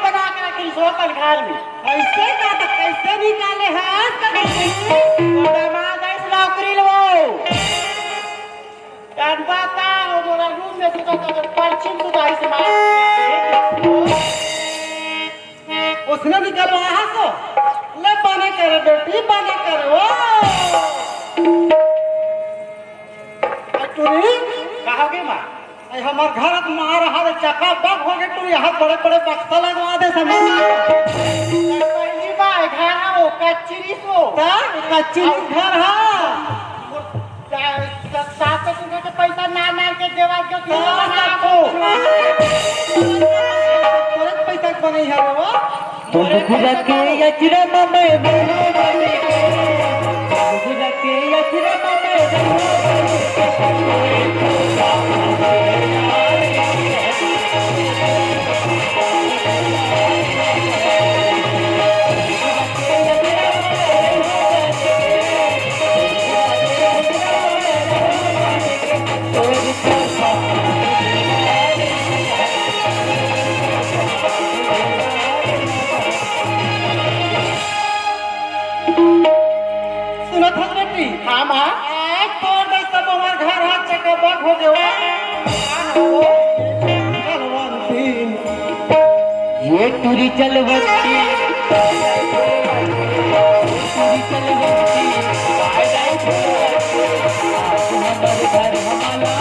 बना के रखी सो कल घर में कैसे का तो कैसे निकाले हाथ दामाद ऐसे नौकरी लो बाता हो मोरा रूम में सुता तो पश्चिम सुता इस मार उसने निकलवाया को ले बने करे बेटी बने करे वो टूरी कहोगे माँ आई हमार घर मार हाथ चक्का बग हो गए टूरी हाथ बड़े बड़े बक्सा लगवा दे समय पहली बार घर है वो कच्ची सो कच्ची घर है सात सौ के पैसा ना के देवा के बना दो तुरंत पैसा बने है वो तुम गुजर के यचिरा ममे गुजर के यचिरा ममे सुनत हो बेटी हाँ माँ आज तोड़ दे सब हमार घर हाथ चक्का बग हो गए ये टूरी चलवती टूरी चलवती हमारे घर हमारा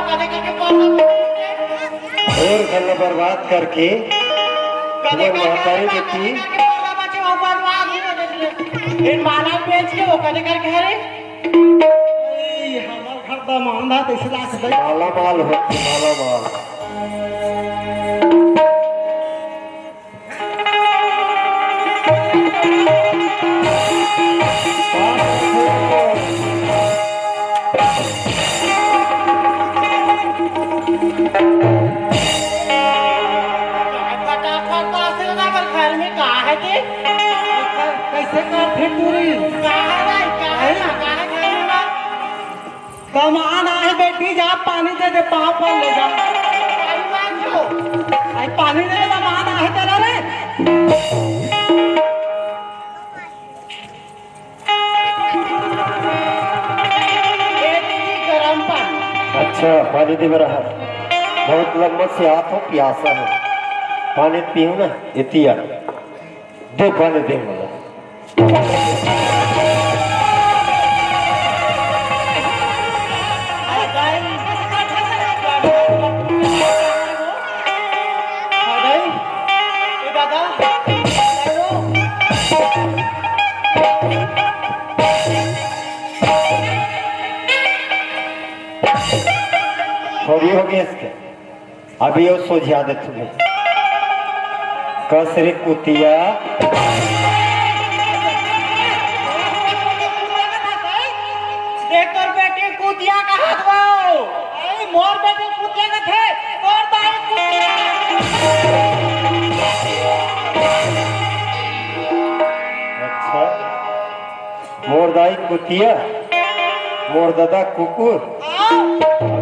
हमारे घर में और घर बर्बाद करके बेटी माला बेच के वो कदे करके हरे हमार घर दमांदा तो इसला से माला माल हो माला माल कैसे कर फिर पूरी कमान आए बेटी जा पानी दे दे पाँव पर ले जा आई पानी दे दे कमान आए तेरा रे गरम पानी अच्छा पानी दे रहा बहुत लम्बा से हाथों प्यासा है पानी पीऊँ ना इतिया दे पानी दे मुझे थोड़ी हो गई इसके अभी वो सोझा दे तुम्हें कसरी कुतिया देखकर बेटे कुतिया का हाथ वाओ मोर बेटे कुतिया का थे और दाई अच्छा मोर दाई कुतिया मोर दादा कुकुर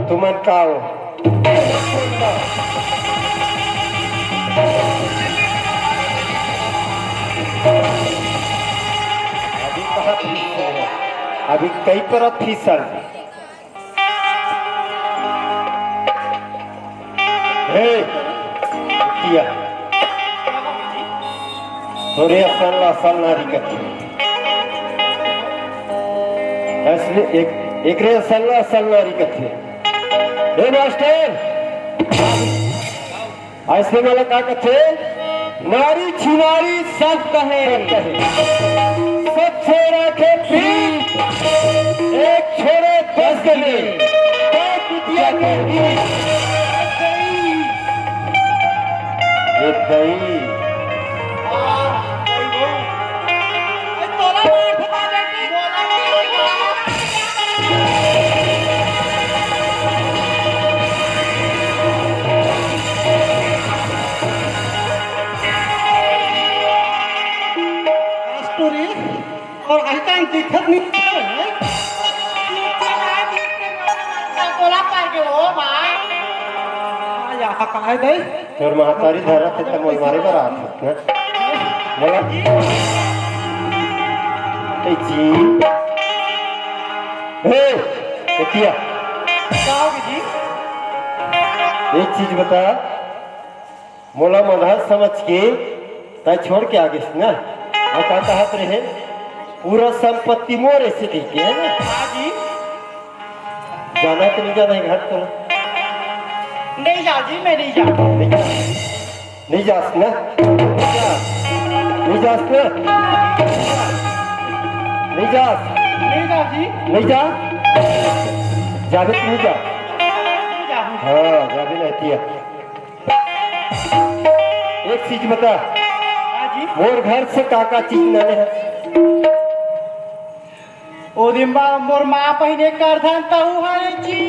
तुमन का हो अभी कहाँ फिसल है? अभी कई पर फिसल हे कुतिया थोड़े असल असल नारी कथी ऐसे एक एकरे सल्ला सल्लारी कथे हे मास्टर ऐसे वाला का कथे नारी छिनारी सब कहे सब छोरा के पीठ एक छोरे 10 गले दो कुटिया के बीच एक दही और ऐसा दिक्कत नहीं है दे और महातारी धरा थे तब मारे पर आते हैं बोला जी हे क्या जी एक चीज बता मोला मदद समझ के तय छोड़ के आगे ना और का कहत रहे पूरा संपत्ति मोरे से दी के है ना हाँ जी जाना कि नहीं जाना है घर तो नहीं जा जी मैं नहीं जा नहीं जास ना नहीं जास ना नहीं जास नहीं जा जी नहीं जा जावे नहीं जा नहीं जा हाँ जावे नहीं है एक चीज बता हाँ जी मोर घर से काका चीज न है ओ दिन मोर माँ पहले कर धन तहु है जी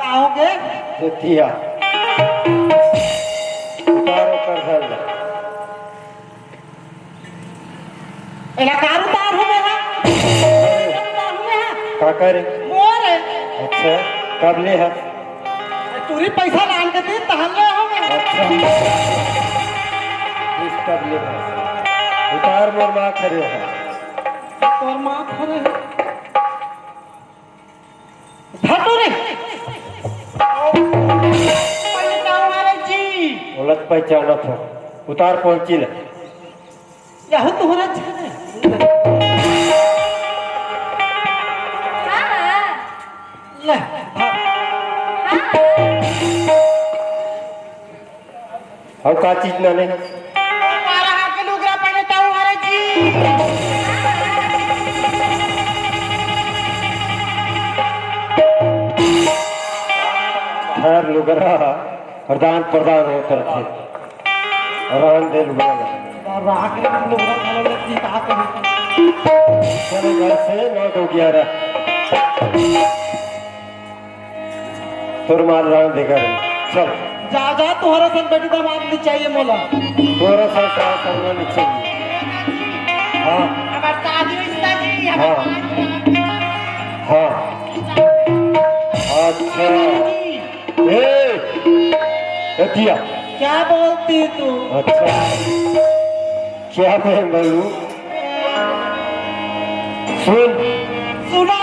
आओगे देखिया उतारो कर धन इलाकार उतार हुए हैं काका रे मोर है अच्छा कब ले है तूरी पैसा लान के दी तहले होगे अच्छा इस कब ले है उतार मोर माँ खड़े है तोर माँ खरे धटो रे पहले जाओ हमारे जी उलट पहचाना था उतार पहुंची ले यह तो होना चाहिए ले और का चीज ना नहीं हमारा हाथ के लुगरा पहले जाओ हमारे जी हर लुगरा प्रदान प्रदान होकर थे रान दे लुगरा राख के लुगरा खा ले जी कहा कभी चलो घर से 9 तो 11 तुर मार रान देकर चल जा जा तुम्हारा संग बेटी दामाद नहीं चाहिए मोला थोड़ा सा साथ करना नहीं चाहिए हाँ हमारे शादी रिश्ता जी हाँ हाँ अच्छा किया क्या बोलती तू अच्छा क्या मैं बोलूं सुन सुना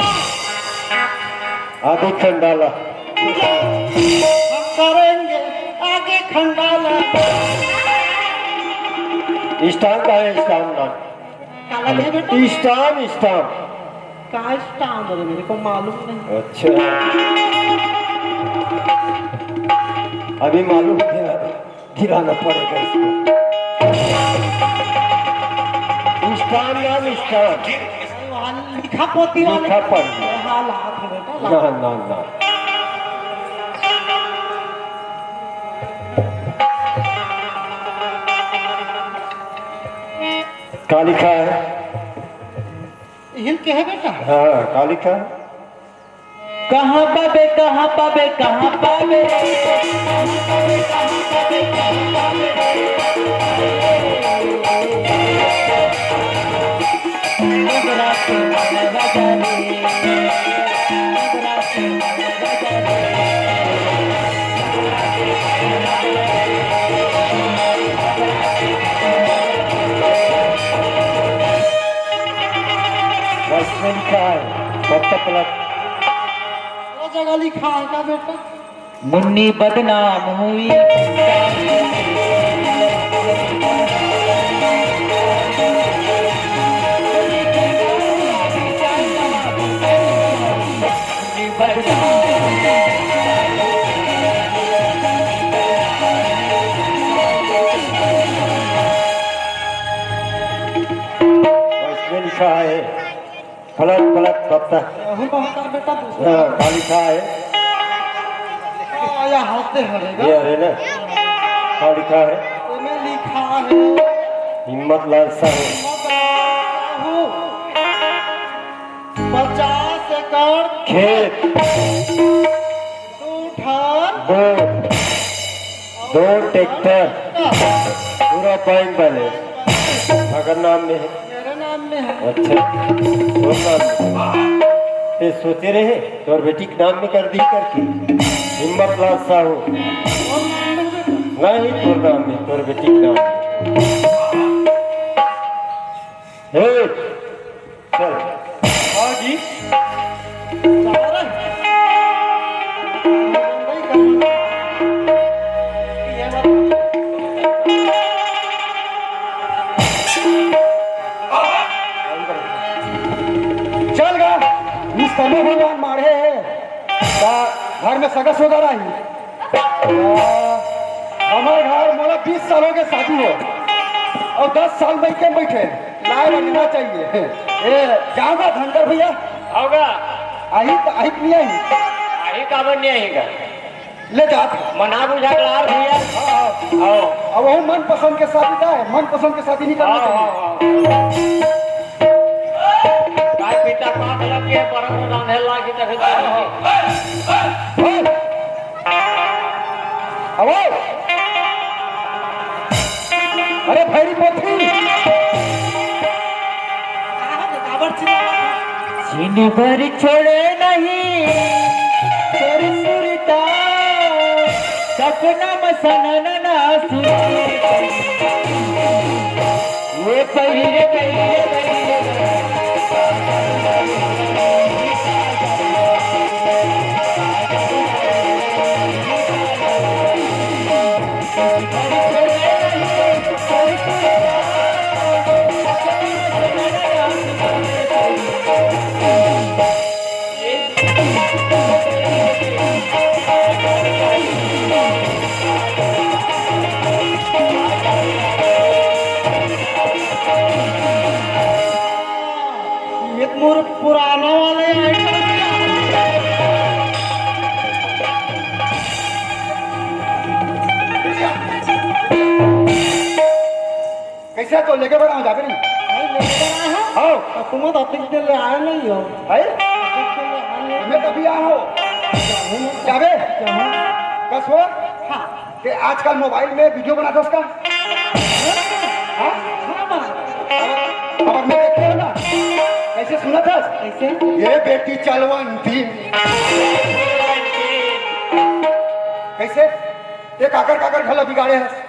आदि खंडाला हम करेंगे आगे खंडाला स्टाम का है स्टाम ना काला है बेटा स्टाम स्टाम का स्टाम है मेरे को मालूम नहीं अच्छा अभी मालूम दिलाना पड़ेगा इसको स्टाम नाम स्टाम वहाँ लिखा पोती वाले लिखा पढ़ लिया। हालात है बेटा ना ना ना का लिखा है हिल के है बेटा हाँ का लिखा है कहाँ पावे कहाँ पावे कहाँ पावे बस में लिखा है पत्ता पलट वो जगह लिखा है का बेटा मुन्नी बदनाम हुई लिखा है? पलट पलट पत्ता। यहूं बहुत बेटा दूसरा क्या लिखा है? आया हाथे हरेगा ये अरे ना क्या लिखा है? में लिखा है हिम्मत लाल साहू 50 एकड़ खेत 2 ठान दो ट्रैक्टर पूरा बैंक बैलेंस अगर नाम में है। मेरे नाम में है। अच्छा तो नाम में ते सोते रहे तो और बेटी के नाम में कर दी करके हिम्मत लाल साहू और नाम में बेटा नहीं तोर नाम में तोर बेटी के नाम में। हे, चल हाँ जी जा रहे नहीं करना ये चल गा इस समय भगवान मारे घर में सगा सोदा रही हमारे घर मोला 20 सालों के शादी हो और 10 साल में के बैठे लाए लगना चाहिए। ए जाओगा धनकर भैया आओगा आई नहीं आई आई काबर नहीं आएगा ले जात मना बुझा लाल भैया आओ अब वो मन पसंद के शादी का है, मन पसंद के शादी नहीं करना चाहिए। काय पिता पाक लगे परम रांधे लागी तक अब अरे भैरी पोथी छीन भर छोड़े नहीं तेरी सुरता सपना मसन ना सुनती ये पहिले एक मोर पुराना वाले आइटम कैसे तो लेके बढ़ा जाके नहीं आओ तुम तो अतिक के लिए आए नहीं हो है मैं कभी आ हो जावे बस हो हाँ कि आजकल मोबाइल में वीडियो बनाता उसका हाँ? खबर में देखते हो ना कैसे सुना था कैसे ये बेटी चलवंती कैसे ये काकर घला बिगाड़े है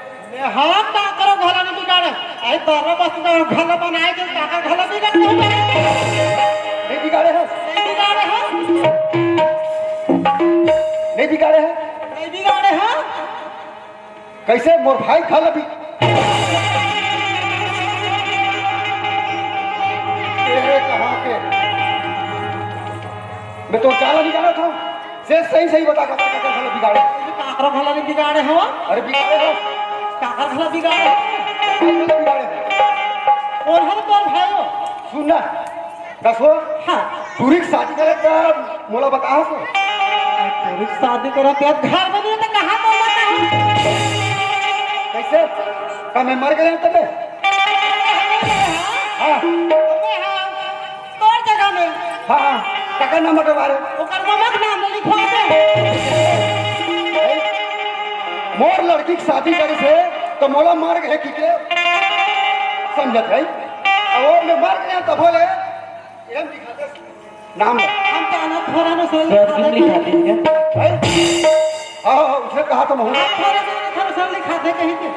हाँ का करो घला नहीं बिगाड़े आई तारा बस घला बनाए के काका घला बिगाड़े हो नहीं बिगाड़े है नहीं बिगाड़े हैं नहीं बिगाड़े है नहीं बिगाड़े हैं कैसे मोर भाई घला भी तेरे कहाँ के मैं तो चाला नहीं जाना था से सही बता काकर घला बिगाड़े काकरो घला नहीं बिगाड़े हो अरे बिगाड़े है काकर घला बिगाड़े भाई घला बिगाड़े है कौन है कौन भाई हो सुनना दसो हाँ पूरी शादी करे तो मोला बता सो तेरी शादी करो के घर में नहीं तो कहाँ तो बता कैसे का मैं मर गया तबे हाँ तोर जगह में हाँ काका नाम बारे ओकर ममक नाम लिखवा दे मोर लड़की की शादी करे से तो मोला मार गए की के समझत है अब वो मैं मर गया तो बोले एम दिखाते नाम हम तो अनाथ थोड़ा ना सही सर लिखा दीजिए है हाँ उसने कहा तो मैं थोड़ा थोड़ा सर लिखा दे कहीं के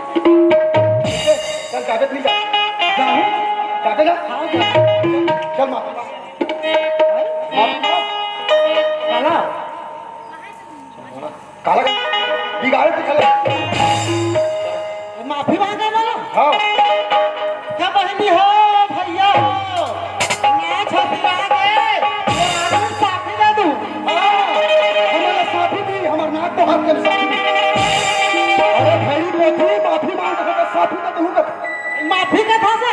चल जावेद नहीं जा जाऊं जावेद ना हाँ जा चल माफ काला काला बिगाड़े तो चले माफी मांगे वाला हाँ क्या बहनी हो भैया हो ना छतिया के साथी दे दूं हमारे साथी भी हमारे नाक तो हाथ के साथी भी अरे भाई मोती माफी मांग रहा था साथी का दूंगा माफी का था से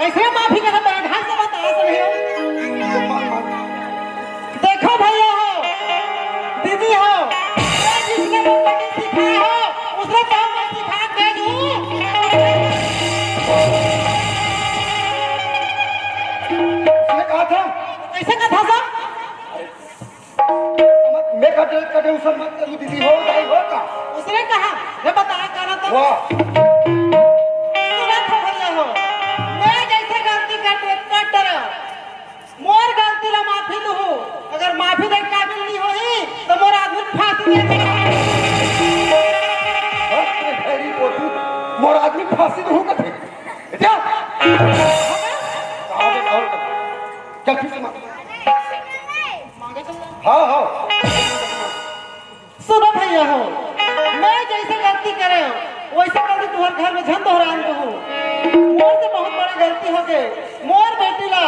कैसे माफी का बड़ा ढंग से बता नहीं हो। देखो भैया हो, दीदी हो, मैं जिसने मुझे सिखाया हो उसने काम मैं सिखा के दूं। मैं कहा था कैसे कथा था? मैं कटे उसे मत करूं दीदी हो दाई हो का उसने कहा मैं बताया करा तो वाह सुना था भैया हो, मैं जैसे गलती करते कट रहा मोर गलती ला माफी दू। अगर माफी दे काबिल नहीं होई तो मोर आदमी फांसी दे देगा। अपने भैरी पोती मोर आदमी फांसी दू का थे जा कहां दे और चल फिर से मांगे चल हाँ हाँ सुनो भैया हो, मैं जैसे गलती करे वैसे गलती तुम्हारे घर में झन दोहरान को हूँ। मोर से बहुत बड़ी गलती हो गई। मोर बेटी ला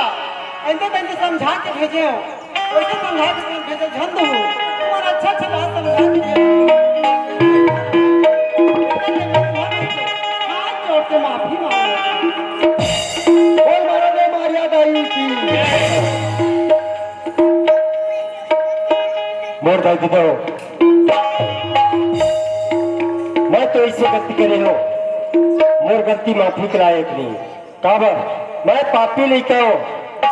ऐसे तैसे समझा के भेजे हो, वैसे समझा के भेजे झन दो हूँ। तुम्हारा अच्छा अच्छा बात समझा के भेजे हाथ जोड़ के माफी मांगो। बोल मारा दे मारिया दाई की मोर दाई दे दो मैं तो ऐसे गलती करे हो मोर गलती माफी के लायक नहीं काबर मैं पापी लेकर हो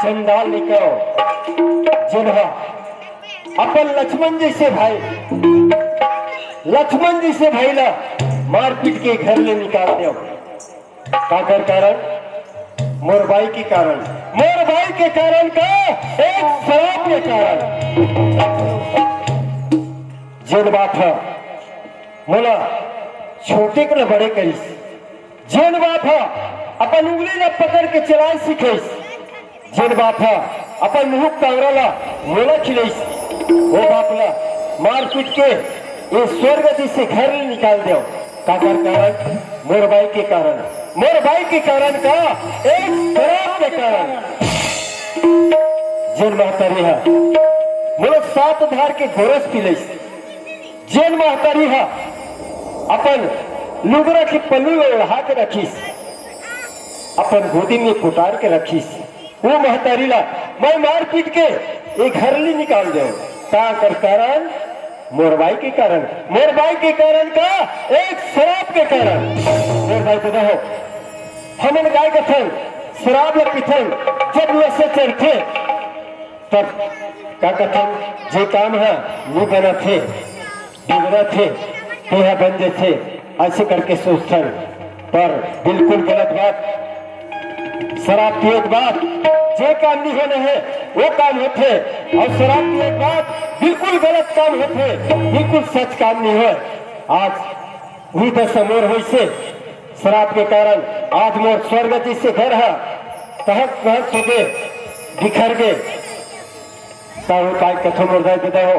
चंडाल लेकर हो जिन्हा अपन लक्ष्मण जी से भाई ला मारपीट के घर ले निकालते हो काकर कारण मोर भाई के कारण का एक शराब के कारण जिन बात है मोला छोटे को बड़े करीस जिन बात है अपन उंगली ला पकड़ के चलाए सीखेस जिन बात है अपन मुंह कांगरा ला मोला खिलेस वो बाप ला मार पीट के ये स्वर्ग से घर ले निकाल दो काकर कारण मोर भाई के कारण का एक शराब के कारण जिन महतारी है मोला 7 धार के गोरस पिलेस जिन महतारी है अपन लुगरा के पल्लू में ओढ़ा के रखीस अपन गोदी में पुटार के रखीस वो महतारी ला मैं मार पीट के एक घरली निकाल दो का कर कारण मोरबाई के कारण का एक शराब के कारण मोर भाई तो हो हमन गाय कथन शराब या पिथन जब नशे चढ़ते तब का कथन जे काम है वो बना थे बिगड़ा थे तेहा बंदे थे ऐसे करके सोचते पर बिल्कुल गलत बात शराब पिए के बाद जे काम नहीं होने है वो काम होते और शराब पिए के बाद बिल्कुल गलत काम होते बिल्कुल सच काम नहीं हो आज हुई तो समोर हुई से शराब के कारण आज मोर स्वर्ग जिससे घर है तहस तहस हो गए बिखर गए कथो मोर दाई देता हो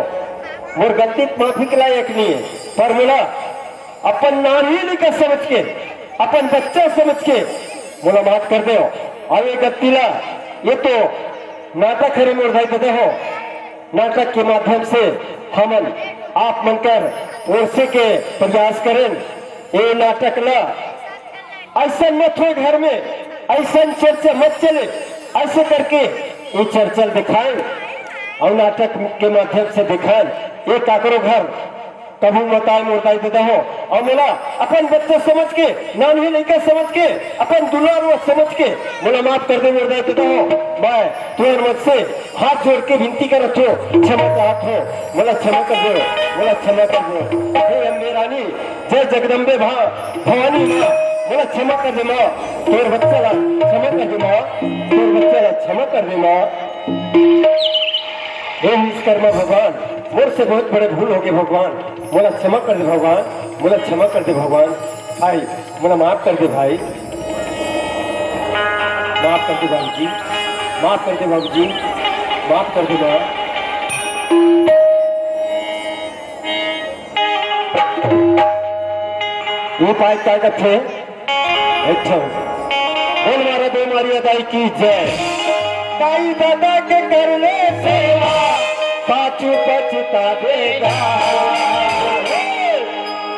मोर गलती माफी के लायक नहीं है पर मोला अपन नानी लेकर समझ के अपन बच्चा समझ के मोला माफ कर दो और ये गलती ला ये तो नाटक है मोर भाई देते हो नाटक के माध्यम से हमन आप मनकर ओरसे के प्रयास करें ये नाटक ला ऐसा मत हो घर में ऐसा चर्चा मत चले ऐसे करके ये चर्चा दिखाएं और नाटक के माध्यम से दिखाएं ये काकरो घर कभी मताई मोरताई देता हो और मोला अपन बच्चे समझ के नानी लड़का समझ के अपन दुलार समझ के मोला माफ कर दे मोरताई देता हो मैं तुम्हारे मत से हाथ जोड़ के विनती करत हो क्षमा चाहत हो मोला क्षमा कर दो हे अम्बे रानी जय जगदम्बे भवानी माँ मोला क्षमा कर दे माँ तोर बच्चा ला क्षमा कर दे माँ हे विश्वकर्मा भगवान मोर से बहुत बड़े भूल हो गए भगवान मोला क्षमा कर दे भगवान भाई मोला माफ कर दे भाई माफ कर दे बाबूजी माफ कर दे बाबूजी माफ कर दे माँ ये पाए क्या थे अच्छा बोल मारा दो मारिया दाई की जय ताई दादा के कर ले सेवा पाछू पछता देगा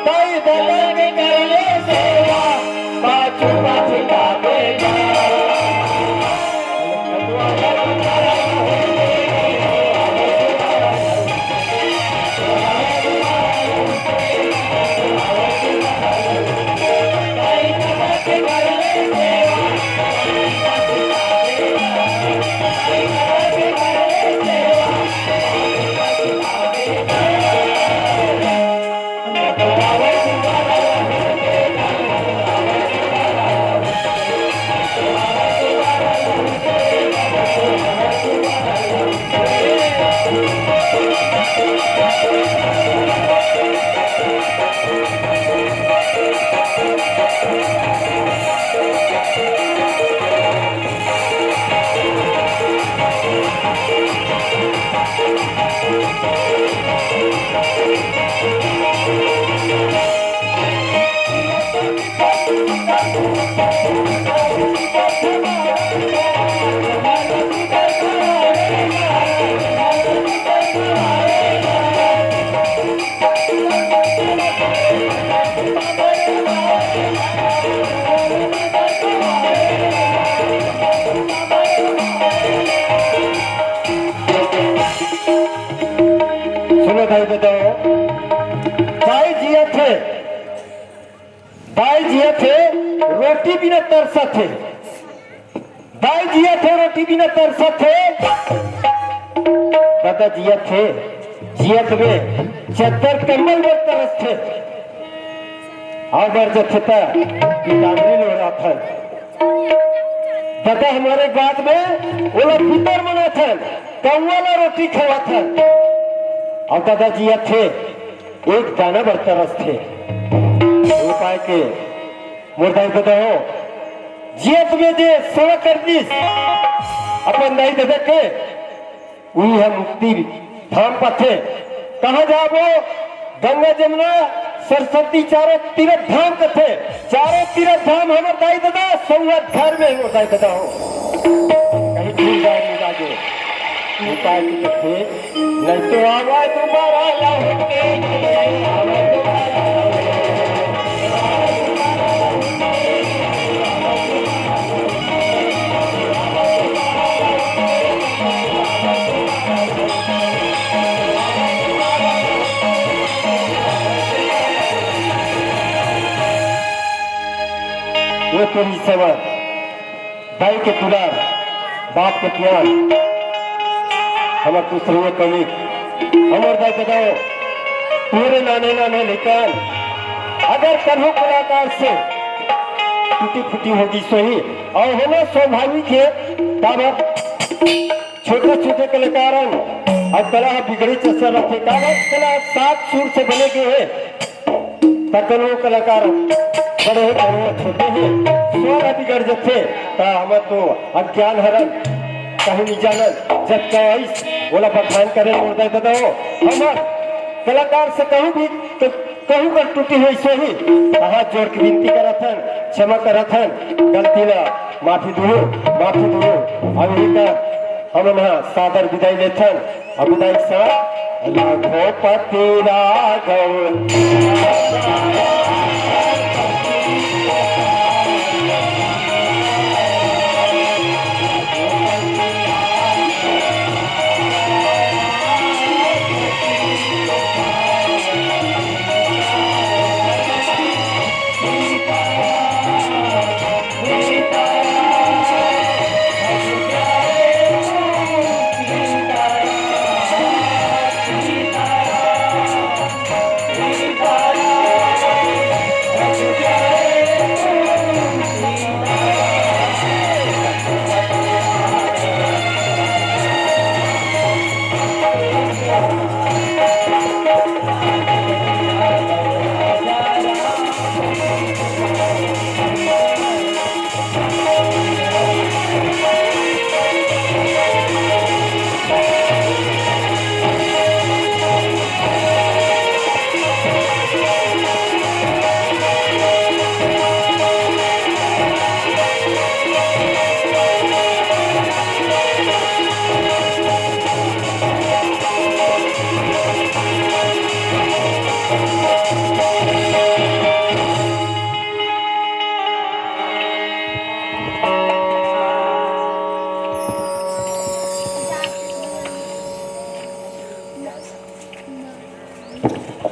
ताई दादा के कर ले सेवा पाछू पछता देगा सुनो भाई बताओ, भाई जिया थे रोटी बिना तरसा थे, भाई जिया थे रोटी बिना तरसा थे, दादा जिया थे जियत में चद्दर कम्बल में तरस थे, और जब था पितामरी लो रहा था, दादा हमारे बाद में ओला भीतर मना था, कौवाला रोटी खावा था, और दादा जिया थे एक दाना भर तरस थे, उपाय के मुर्दा बताओ जियत में जे सेवा कर दीस अपन नहीं दे के वही हम मुक्ति धाम पाथे, कहाँ जाबो गंगा जमुना सरस्वती चारों तीर्थ धाम कथे, चारों तीर्थ धाम हमारे दाई दादा सौगत घर में हो दाई दादा हो कहीं भूल जाए नहीं लागे उपाय की कथे नहीं तो आवाज दोबारा लाओगे आवाज दोबारा वो तेरी सेवा भाई के दुलार बाप के प्यार हमारे दूसरे कमी हमारे दाई बताओ पूरे नाने नाने निकाल अगर कन्हो कलाकार से टूटी फूटी होगी सही और हमें स्वाभाविक है तब छोटे छोटे कलाकार और कला बिगड़ी चर्चा रखे कागज कला 7 सुर से बने गए हैं तकनो कलाकार बड़े बड़े छोटे हैं स्वर बिगड़ जथे हम तो अज्ञान हरन कहीं नहीं जानन जब चौस बोला बखान करे मुर्दा बताओ हम कलाकार से कहूँ भी तो कहूँ कर टूटी हुई सही हाथ जोड़ के विनती करथन क्षमा करथन गलती ला माफी दो अब हम सादर विदाई लेथन अब विदाई सा रघुपति राघव